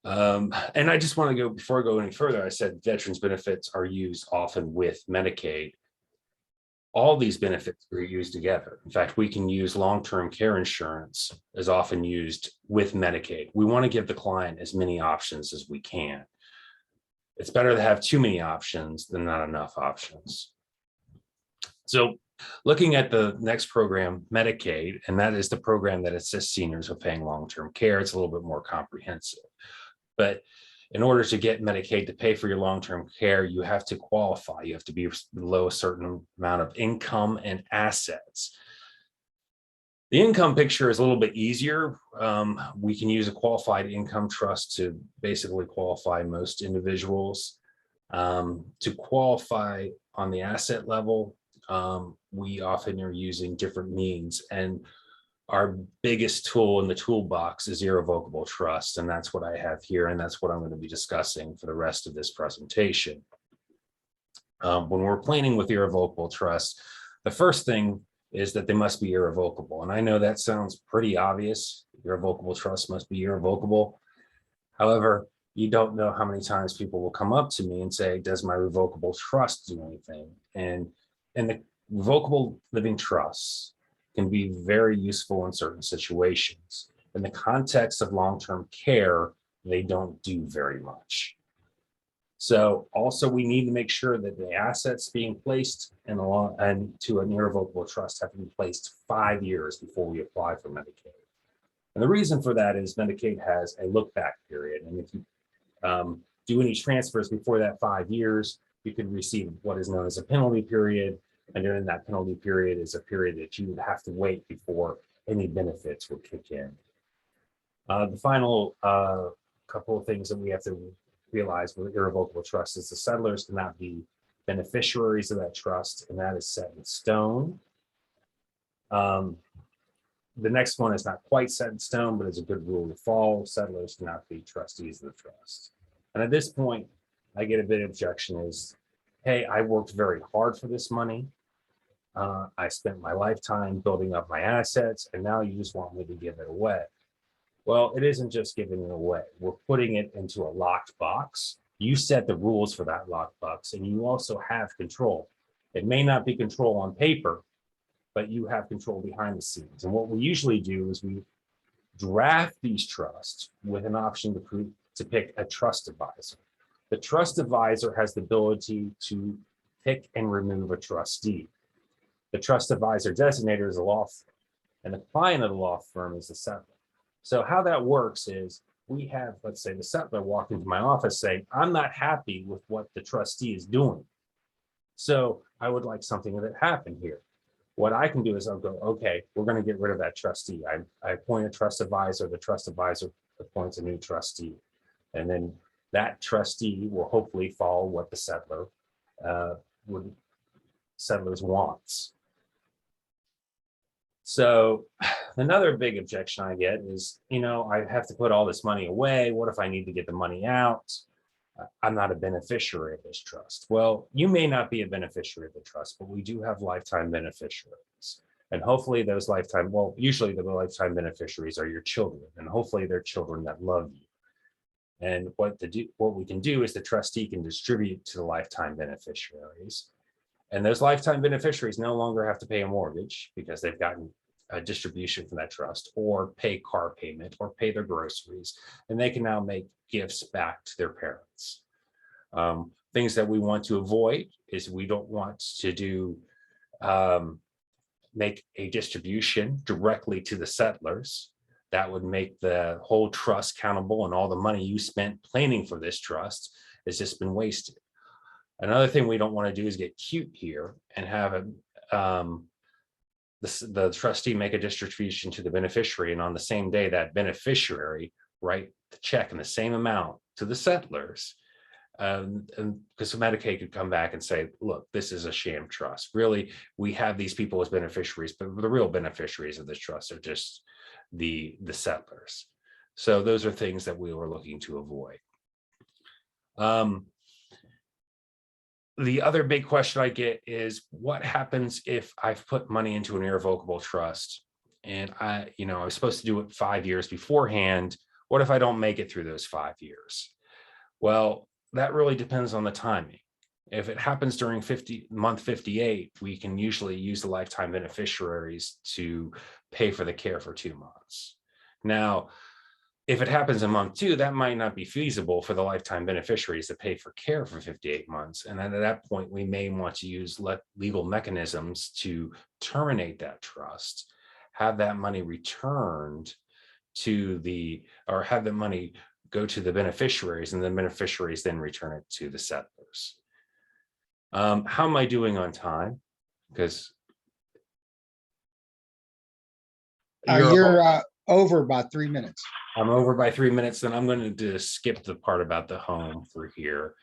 And I just want to go, before I go any further, I said veterans benefits are used often with Medicaid. All these benefits are used together. In fact, we can use long-term care insurance is often used with Medicaid. We want to give the client as many options as we can. It's better to have too many options than not enough options. So looking at the next program, Medicaid, and that is the program that assists seniors with paying long-term care. It's a little bit more comprehensive. But in order to get Medicaid to pay for your long-term care, you have to qualify. You have to be below a certain amount of income and assets. The income picture is a little bit easier. We can use a qualified income trust to basically qualify most individuals. To qualify on the asset level, we often are using different means, and our biggest tool in the toolbox is irrevocable trust, and that's what I have here, and that's what I'm going to be discussing for the rest of this presentation. When we're planning with irrevocable trust, the first thing is that they must be irrevocable, and I know that sounds pretty obvious. Irrevocable trust must be irrevocable. However, you don't know how many times people will come up to me and say, does my revocable trust do anything? And the revocable living trusts can be very useful in certain situations. In the context of long-term care, they don't do very much. So also we need to make sure that the assets being placed to an irrevocable trust have to be placed 5 years before we apply for Medicaid. And the reason for that is Medicaid has a look-back period. And if you do any transfers before that 5 years, you could receive what is known as a penalty period. And during that penalty period is a period that you would have to wait before any benefits would kick in. The final couple of things that we have to realize with irrevocable trust is the settlers cannot be beneficiaries of that trust, and that is set in stone. The next one is not quite set in stone, but is a good rule to follow. Settlers cannot be trustees of the trust. And at this point, I get a bit of objection is, hey, I worked very hard for this money. I spent my lifetime building up my assets, and now you just want me to give it away. Well, it isn't just giving it away. We're putting it into a locked box. You set the rules for that locked box, and you also have control. It may not be control on paper, but you have control behind the scenes. And what we usually do is we draft these trusts with an option to pick a trust advisor. The trust advisor has the ability to pick and remove a trustee. The trust advisor designator is a law firm, and the client of the law firm is the settler. So how that works is we have, let's say, the settler walk into my office saying, I'm not happy with what the trustee is doing. So I would like something that happened here. What I can do is I'll go, okay, we're going to get rid of that trustee. I appoint a trust advisor, the trust advisor appoints a new trustee. And then that trustee will hopefully follow what the settlers wants. So another big objection I get is, I have to put all this money away. What if I need to get the money out? I'm not a beneficiary of this trust. Well, you may not be a beneficiary of the trust, but we do have lifetime beneficiaries. And hopefully those usually the lifetime beneficiaries are your children, and hopefully they're children that love you. And what we can do is the trustee can distribute to the lifetime beneficiaries. And those lifetime beneficiaries no longer have to pay a mortgage because they've gotten a distribution from that trust, or pay car payment, or pay their groceries. And they can now make gifts back to their parents. Things that we want to avoid is we don't want to make a distribution directly to the settlers. That would make the whole trust countable, and all the money you spent planning for this trust has just been wasted. Another thing we don't want to do is get cute here and have the trustee make a distribution to the beneficiary, and on the same day that beneficiary write the check in the same amount to the settlers. And because Medicaid could come back and say, look, this is a sham trust. Really, we have these people as beneficiaries, but the real beneficiaries of this trust are just the settlers. So those are things that we were looking to avoid. the other big question I get is what happens if I've put money into an irrevocable trust and I was supposed to do it 5 years beforehand. What if I don't make it through those 5 years? Well, that really depends on the timing. If it happens during month 58, we can usually use the lifetime beneficiaries to pay for the care for 2 months. Now, if it happens in month 2, that might not be feasible for the lifetime beneficiaries to pay for care for 58 months. And then at that point, we may want to use legal mechanisms to terminate that trust, have that money returned or have the money go to the beneficiaries, and the beneficiaries then return it to the settlers. How am I doing on time? Because You're over about 3 minutes. I'm over by 3 minutes, then I'm going to skip the part about the home for here.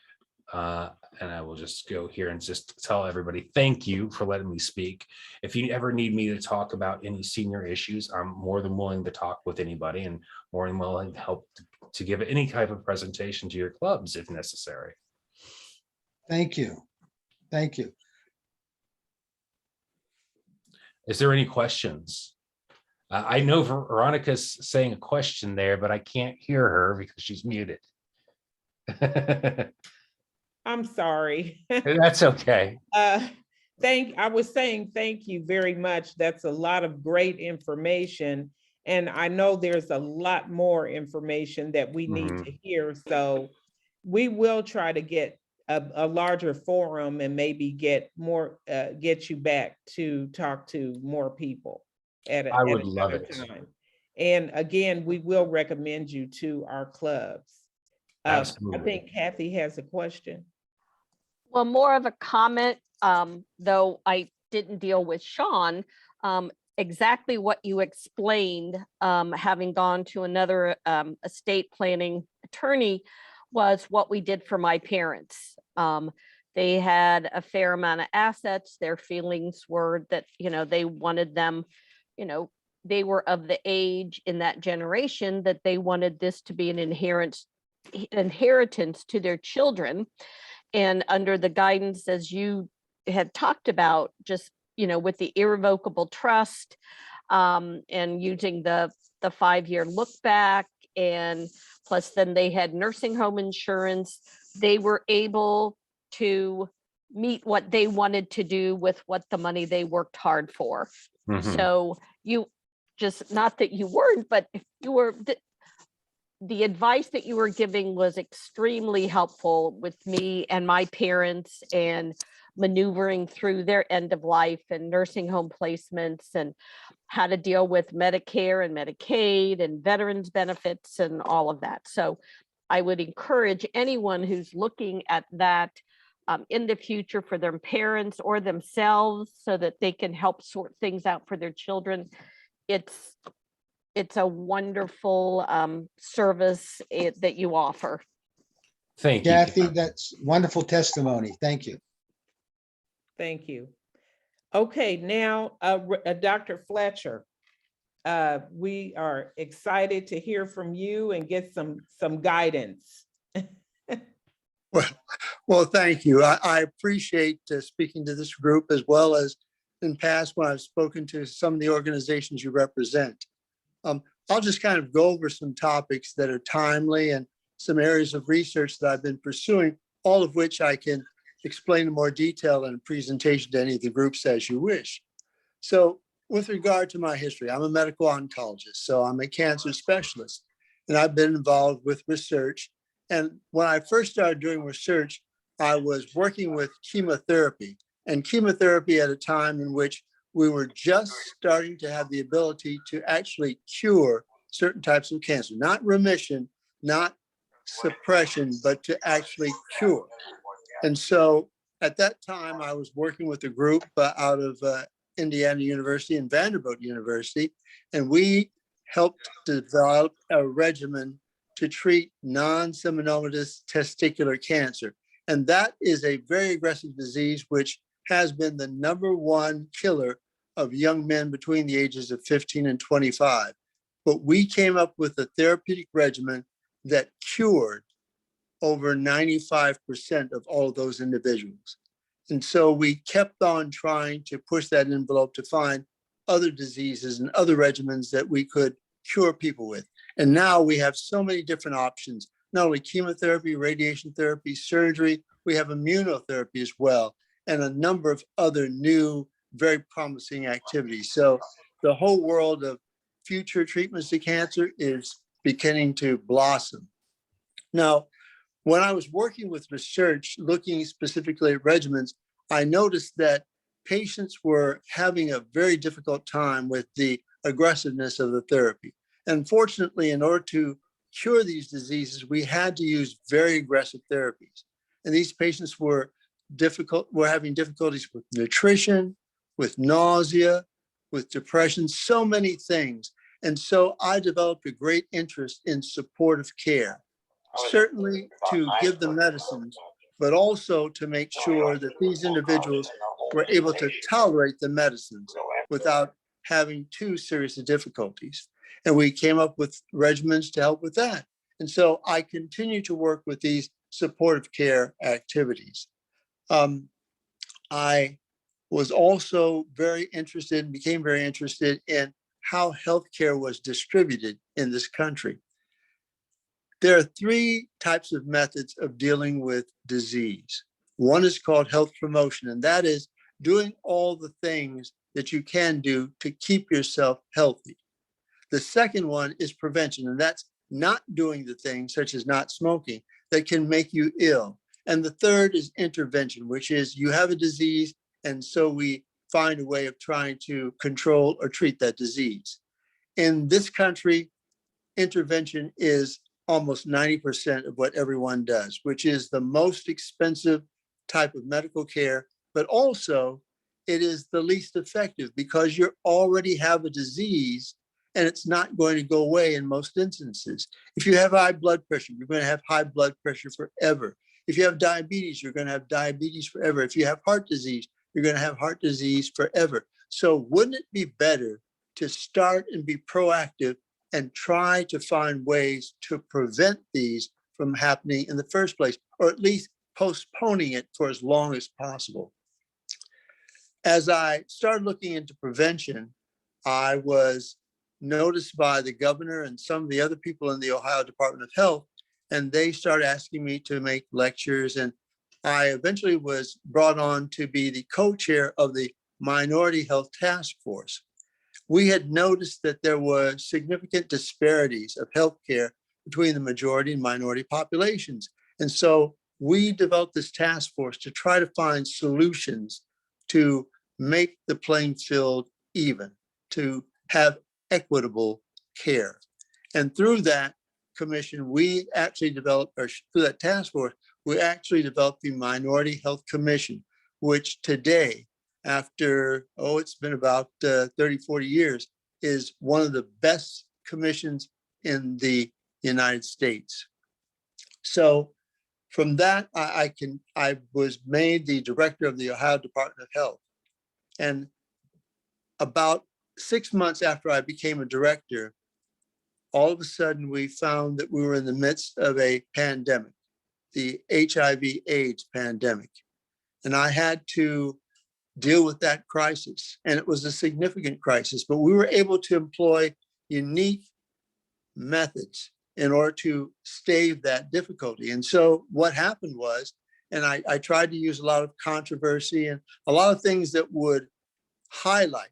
And I will just go here and just tell everybody, thank you for letting me speak. If you ever need me to talk about any senior issues, I'm more than willing to talk with anybody and more than willing to help to give any type of presentation to your clubs if necessary. Thank you. Thank you. Is there any questions? I know Veronica's saying a question there, but I can't hear her because she's muted. I'm sorry. That's okay. I was saying thank you very much. That's a lot of great information. And I know there's a lot more information that we need to hear. So we will try to get a larger forum and maybe get you back to talk to more people I would love it. time. And again, we will recommend you to our clubs. Absolutely. I think Kathy has a question. Well, more of a comment, though I didn't deal with Sean, exactly what you explained, having gone to another estate planning attorney, was what we did for my parents. They had a fair amount of assets. Their feelings were that, they wanted them, they were of the age in that generation that they wanted this to be an inheritance to their children. And under the guidance, as you had talked about, just, with the irrevocable trust, and using the 5-year look back, and plus then they had nursing home insurance, they were able to meet what they wanted to do with what the money they worked hard for. So you just, not that you weren't, but if you were, the advice that you were giving was extremely helpful with me and my parents, and maneuvering through their end of life and nursing home placements, and how to deal with Medicare and Medicaid and veterans benefits and all of that. So I would encourage anyone who's looking at that in the future for their parents or themselves, so that they can help sort things out for their children. It's a wonderful service that you offer. Thank you, Kathy, that's wonderful testimony. Thank you. Thank you. Okay, now, Dr. Fletcher, we are excited to hear from you and get some guidance. Well, thank you. I appreciate speaking to this group, as well as in past when I've spoken to some of the organizations you represent. I'll just kind of go over some topics that are timely and some areas of research that I've been pursuing, all of which I can explain in more detail in a presentation to any of the groups as you wish. So with regard to my history, I'm a medical oncologist, so I'm a cancer specialist, and I've been involved with research. And when I first started doing research, I was working with chemotherapy, and chemotherapy at a time in which we were just starting to have the ability to actually cure certain types of cancer, not remission, not suppression, but to actually cure. And so at that time, I was working with a group out of Indiana University and Vanderbilt University, and we helped develop a regimen to treat non-seminomatous testicular cancer. And that is a very aggressive disease, which has been the #1 killer of young men between the ages of 15 and 25. But we came up with a therapeutic regimen that cured over 95% of all of those individuals. And so we kept on trying to push that envelope to find other diseases and other regimens that we could cure people with. And now we have so many different options, not only chemotherapy, radiation therapy, surgery, we have immunotherapy as well, and a number of other new, very promising activities. So the whole world of future treatments to cancer is beginning to blossom. Now, when I was working with research, looking specifically at regimens, I noticed that patients were having a very difficult time with the aggressiveness of the therapy. Unfortunately, in order to cure these diseases, we had to use very aggressive therapies. And these patients were having difficulties with nutrition, with nausea, with depression, so many things. And so I developed a great interest in supportive care, certainly to give them medicines, but also to make sure that these individuals were able to tolerate the medicines without having too serious difficulties. And we came up with regimens to help with that. And so I continue to work with these supportive care activities. I was also became very interested in how healthcare was distributed in this country. There are three types of methods of dealing with disease. One is called health promotion, and that is doing all the things that you can do to keep yourself healthy. The second one is prevention, and that's not doing the things such as not smoking that can make you ill. And the third is intervention, which is you have a disease, and so we find a way of trying to control or treat that disease. In this country, intervention is almost 90% of what everyone does, which is the most expensive type of medical care, but also it is the least effective because you already have a disease and it's not going to go away in most instances. If you have high blood pressure, you're going to have high blood pressure forever. If you have diabetes, you're going to have diabetes forever. If you have heart disease, you're going to have heart disease forever. So wouldn't it be better to start and be proactive and try to find ways to prevent these from happening in the first place, or at least postponing it for as long as possible? As I started looking into prevention, I was noticed by the governor and some of the other people in the Ohio Department of Health, and they started asking me to make lectures. And I eventually was brought on to be the co-chair of the Minority Health Task Force. We had noticed that there were significant disparities of healthcare between the majority and minority populations. And so we developed this task force to try to find solutions to make the playing field even, to have equitable care. And through that commission, we actually developed, or through that task force, we actually developed the Minority Health Commission, which today, after, it's been about 30, 40 years, is one of the best commissions in the United States. So from that, I was made the director of the Ohio Department of Health. And about 6 months after I became a director, all of a sudden we found that we were in the midst of a pandemic, the HIV/AIDS pandemic. And I had to deal with that crisis. And it was a significant crisis, but we were able to employ unique methods in order to stave that difficulty. And so what happened was, and I tried to use a lot of controversy and a lot of things that would highlight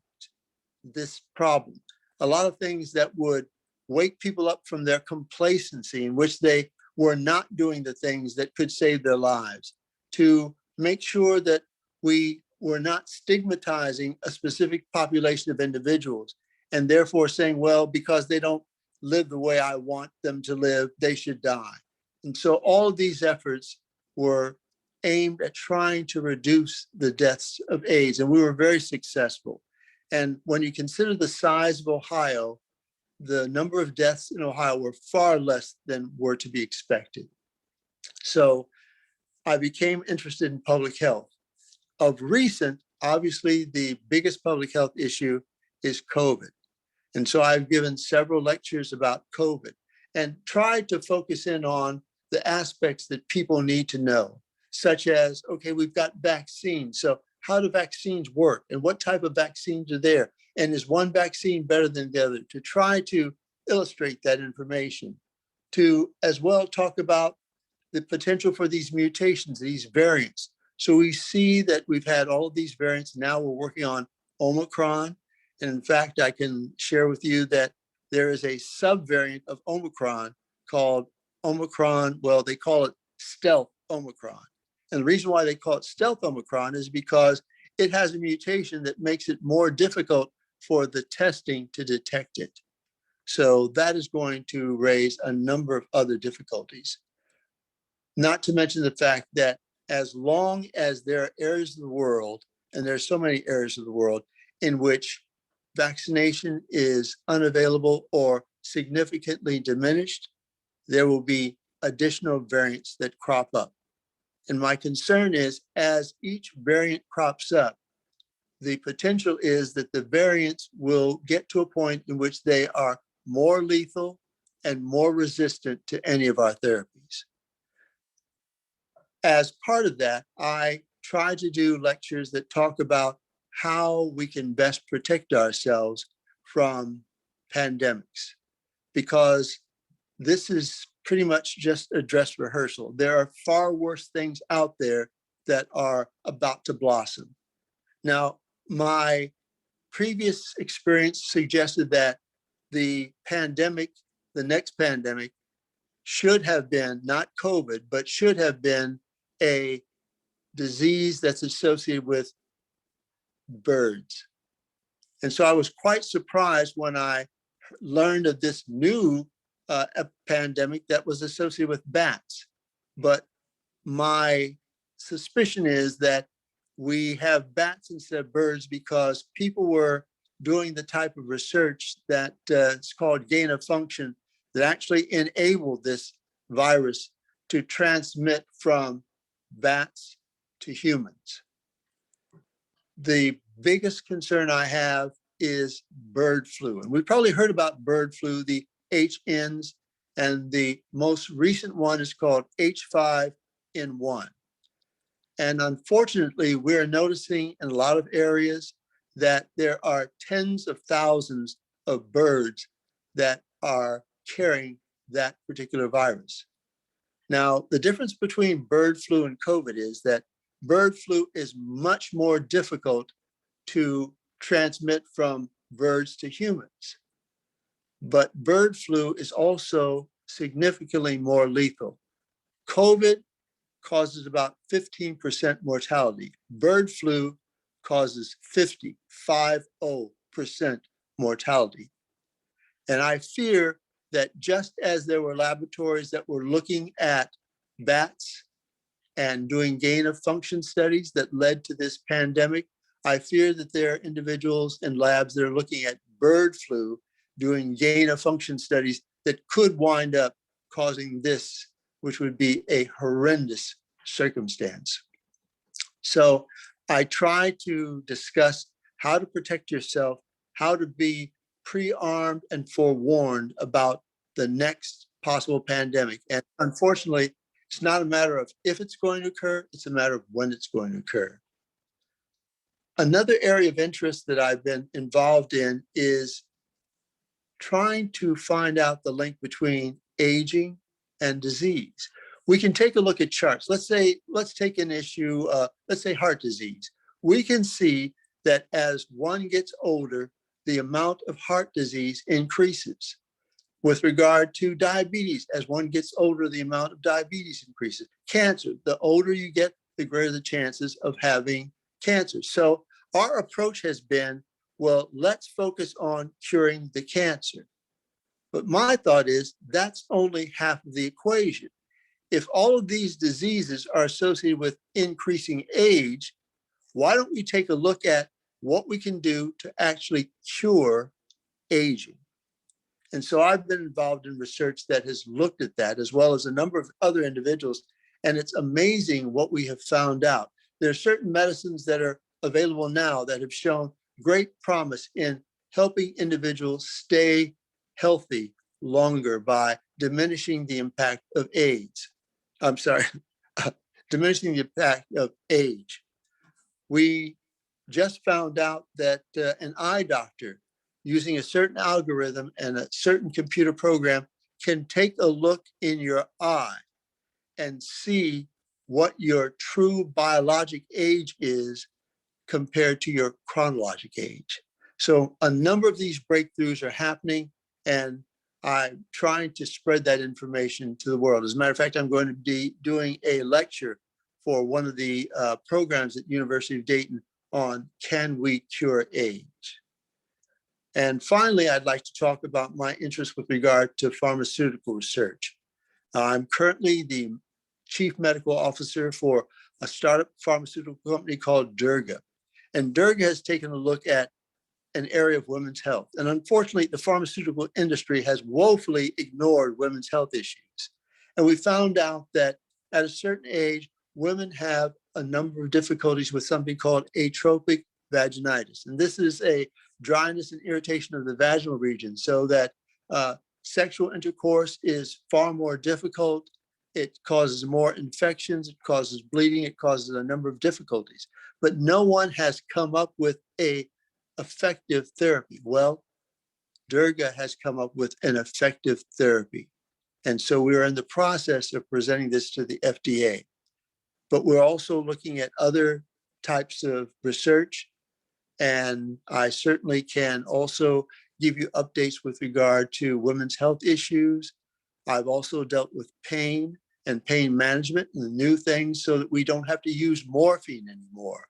this problem, a lot of things that would wake people up from their complacency in which they were not doing the things that could save their lives, to make sure that we were not stigmatizing a specific population of individuals and therefore saying, well, because they don't live the way I want them to live, they should die. And so all of these efforts were aimed at trying to reduce the deaths of AIDS, and we were very successful. And when you consider the size of Ohio, the number of deaths in Ohio were far less than were to be expected. So I became interested in public health. Of recent, obviously, the biggest public health issue is COVID. And so I've given several lectures about COVID and tried to focus in on the aspects that people need to know. such as, okay, we've got vaccines. So how do vaccines work and what type of vaccines are there? And is one vaccine better than the other? To try to illustrate that information, to as well talk about the potential for these mutations, these variants. So we see that we've had all of these variants. Now we're working on Omicron. And in fact, I can share with you that there is a subvariant of Omicron called Omicron. Well, they call it stealth Omicron. And the reason why they call it stealth Omicron is because it has a mutation that makes it more difficult for the testing to detect it. So that is going to raise a number of other difficulties. Not to mention the fact that as long as there are areas of the world, and there's so many areas of the world in which vaccination is unavailable or significantly diminished, there will be additional variants that crop up. And my concern is, as each variant crops up, the potential is that the variants will get to a point in which they are more lethal and more resistant to any of our therapies. As part of that, I try to do lectures that talk about how we can best protect ourselves from pandemics, because this is pretty much just a dress rehearsal. There are far worse things out there that are about to blossom. Now, my previous experience suggested that the pandemic, the next pandemic, should have been not COVID, but should have been a disease that's associated with birds. And so I was quite surprised when I learned of this new pandemic that was associated with bats. But my suspicion is that we have bats instead of birds because people were doing the type of research that it's called gain of function that actually enabled this virus to transmit from bats to humans. The biggest concern I have is bird flu. And we've probably heard about bird flu, the HNs, and the most recent one is called H5N1. And unfortunately, we're noticing in a lot of areas that there are tens of thousands of birds that are carrying that particular virus. Now, the difference between bird flu and COVID is that bird flu is much more difficult to transmit from birds to humans. But bird flu is also significantly more lethal. COVID causes about 15% mortality. Bird flu causes 50% mortality. And I fear that just as there were laboratories that were looking at bats and doing gain of function studies that led to this pandemic, I fear that there are individuals and labs that are looking at bird flu, doing gain of function studies that could wind up causing this, which would be a horrendous circumstance. So I try to discuss how to protect yourself, how to be pre-armed and forewarned about the next possible pandemic. And unfortunately, it's not a matter of if it's going to occur, it's a matter of when it's going to occur. Another area of interest that I've been involved in is trying to find out the link between aging and disease. We can take a look at charts. Let's take an issue, let's say heart disease. We can see that as one gets older, the amount of heart disease increases. With regard to diabetes, as one gets older, the amount of diabetes increases. Cancer, the older you get, the greater the chances of having cancer. So our approach has been, well, let's focus on curing the cancer. But my thought is that's only half of the equation. If all of these diseases are associated with increasing age, why don't we take a look at what we can do to actually cure aging? And so I've been involved in research that has looked at that, as well as a number of other individuals. And it's amazing what we have found out. There are certain medicines that are available now that have shown great promise in helping individuals stay healthy longer by diminishing the impact of diminishing the impact of age. We just found out that an eye doctor using a certain algorithm and a certain computer program can take a look in your eye and see what your true biologic age is compared to your chronologic age. So a number of these breakthroughs are happening, and I'm trying to spread that information to the world. As a matter of fact, I'm going to be doing a lecture for one of the programs at University of Dayton on Can We Cure Age? And finally, I'd like to talk about my interest with regard to pharmaceutical research. I'm currently the chief medical officer for a startup pharmaceutical company called Durga. And Durga has taken a look at an area of women's health. And unfortunately, the pharmaceutical industry has woefully ignored women's health issues. And we found out that at a certain age, women have a number of difficulties with something called atrophic vaginitis. And this is a dryness and irritation of the vaginal region, so that sexual intercourse is far more difficult. It causes more infections, it causes bleeding, it causes a number of difficulties. But no one has come up with a effective therapy. Well, Durga has come up with an effective therapy. And so we are in the process of presenting this to the FDA. But we're also looking at other types of research. And I certainly can also give you updates with regard to women's health issues. I've also dealt with pain and pain management and the new things so that we don't have to use morphine anymore,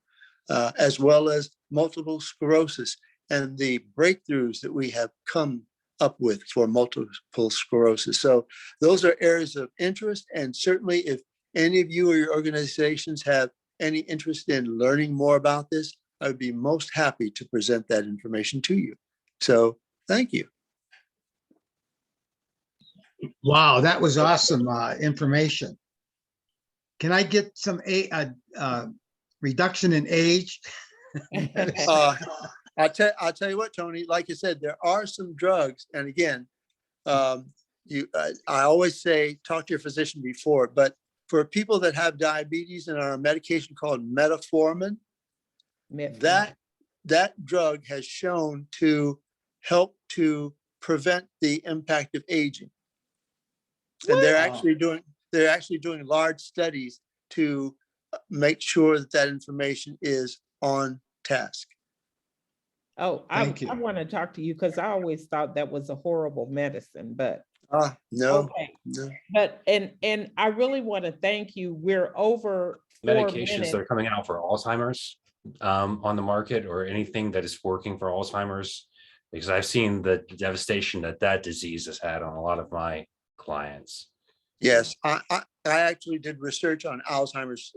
as well as multiple sclerosis and the breakthroughs that we have come up with for multiple sclerosis. So those are areas of interest. And certainly if any of you or your organizations have any interest in learning more about this, I would be most happy to present that information to you. So thank you. Wow, that was awesome information. Can I get some reduction in age? I'll tell you what, Tony, like I said, there are some drugs. And again, I always say, talk to your physician before, but for people that have diabetes and are on a medication called metformin, that drug has shown to help to prevent the impact of aging. And they're actually doing large studies to make sure that that information is on task. Oh, I want to talk to you because I always thought that was a horrible medicine, but no, okay. No. But and I really want to thank you. We're over 4 Medications minutes. that are coming out for Alzheimer's on the market, or anything that is working for Alzheimer's, because I've seen the devastation that disease has had on a lot of my clients. Yes, I actually did research on Alzheimer's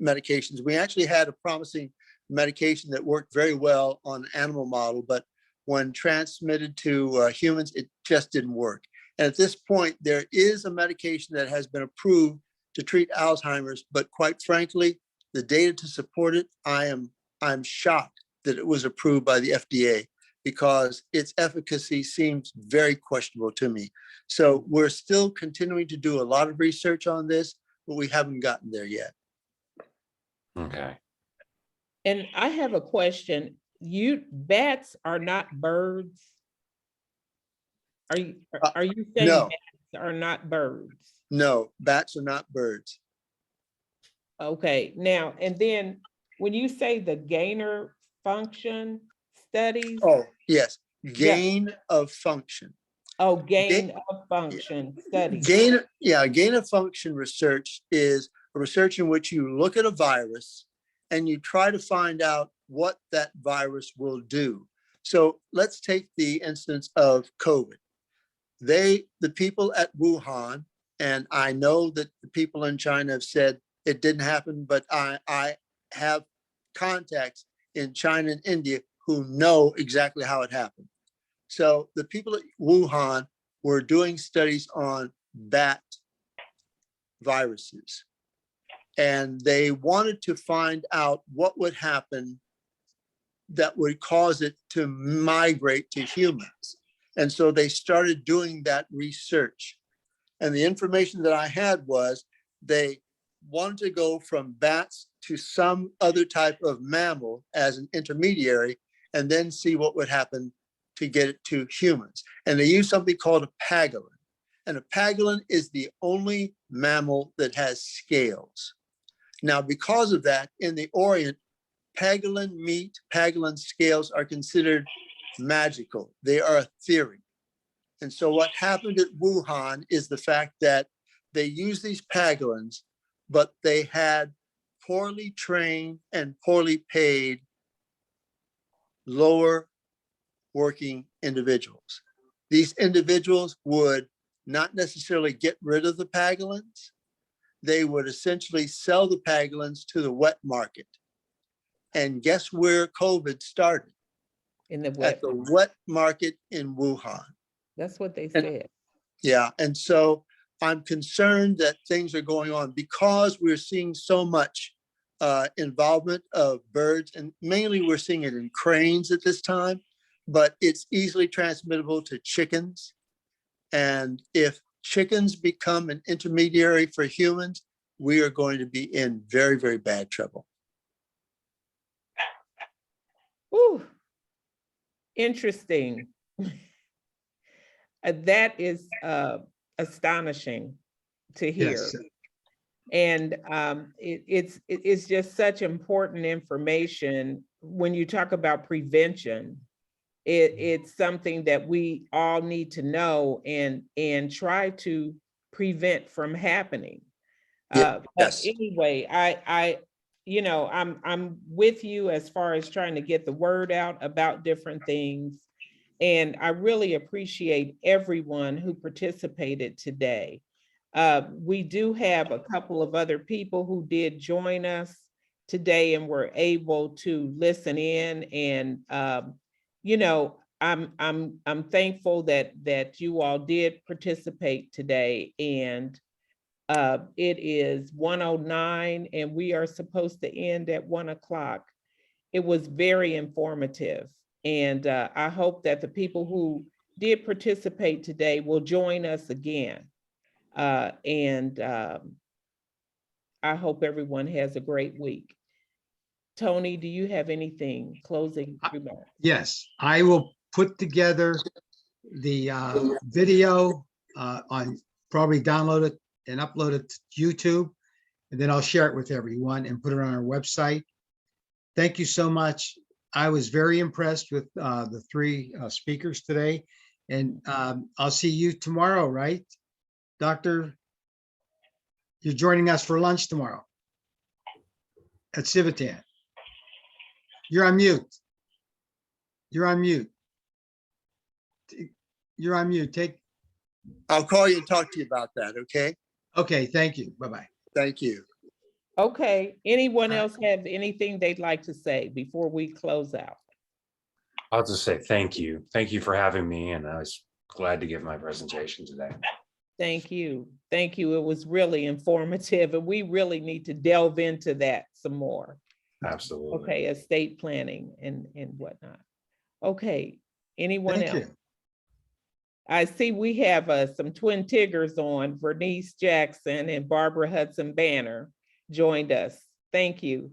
medications. We actually had a promising medication that worked very well on an animal model, but when transmitted to humans, it just didn't work. And at this point, there is a medication that has been approved to treat Alzheimer's, but quite frankly, the data to support it, I'm shocked that it was approved by the FDA, because its efficacy seems very questionable to me. So we're still continuing to do a lot of research on this, but we haven't gotten there yet. Okay. And I have a question. Bats are not birds? Are you saying No. bats are not birds? No, bats are not birds. Okay, now, and then when you say the gainer function studies? Oh, yes, gain of function. Oh, gain of function studies. Gain of function research is a research in which you look at a virus and you try to find out what that virus will do. So let's take the instance of COVID. The people at Wuhan, and I know that the people in China have said it didn't happen, but I have contacts in China and India who know exactly how it happened. So the people at Wuhan were doing studies on bat viruses, and they wanted to find out what would happen that would cause it to migrate to humans. And so they started doing that research. And the information that I had was they wanted to go from bats to some other type of mammal as an intermediary and then see what would happen to get it to humans. And they use something called a pangolin. And a pangolin is the only mammal that has scales. Now, because of that, in the Orient, pangolin meat, pangolin scales are considered magical. They are a theory. And so what happened at Wuhan is the fact that they used these pangolins, but they had poorly trained and poorly paid lower working individuals. These individuals would not necessarily get rid of the pangolins. They would essentially sell the pangolins to the wet market. And guess where COVID started? In the wet, At the wet market in Wuhan. that's what they said. Yeah, and so I'm concerned that things are going on because we're seeing so much involvement of birds, and mainly we're seeing it in cranes at this time, but it's easily transmittable to chickens. And if chickens become an intermediary for humans, we are going to be in very, very bad trouble. Ooh, interesting. That is astonishing to hear. Yes. And it's just such important information when you talk about prevention. It's something that we all need to know and try to prevent from happening. But Yes. anyway, I'm with you as far as trying to get the word out about different things. And I really appreciate everyone who participated today. We do have a couple of other people who did join us today and were able to listen in. And I'm thankful that you all did participate today. And it is 1:09 and we are supposed to end at 1 o'clock. It was very informative. And I hope that the people who did participate today will join us again. And I hope everyone has a great week. Tony, do you have anything closing remarks? Yes, I will put together the video on, probably download it and upload it to YouTube. And then I'll share it with everyone and put it on our website. Thank you so much. I was very impressed with the three speakers today. And I'll see you tomorrow, right? Doctor, you're joining us for lunch tomorrow at Civitan. You're on mute. You're on mute. You're on mute. I'll call you and talk to you about that, okay? Okay, thank you. Bye-bye. Thank you. Okay, anyone else have anything they'd like to say before we close out? I'll just say thank you. Thank you for having me, and I was glad to give my presentation today. Thank you. Thank you. It was really informative, and we really need to delve into that some more. Absolutely. Okay, estate planning and whatnot. Okay, anyone Thank else? you. I see we have some twin Tiggers on. Vernice Jackson and Barbara Hudson Banner joined us. Thank you.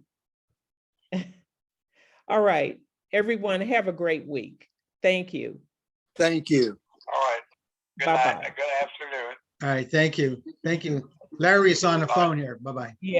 All right, everyone have a great week. Thank you. Thank you. All right. Good Bye-bye. night. Good afternoon. All right, thank you. Thank you. Larry is on the phone here. Bye-bye. Yeah.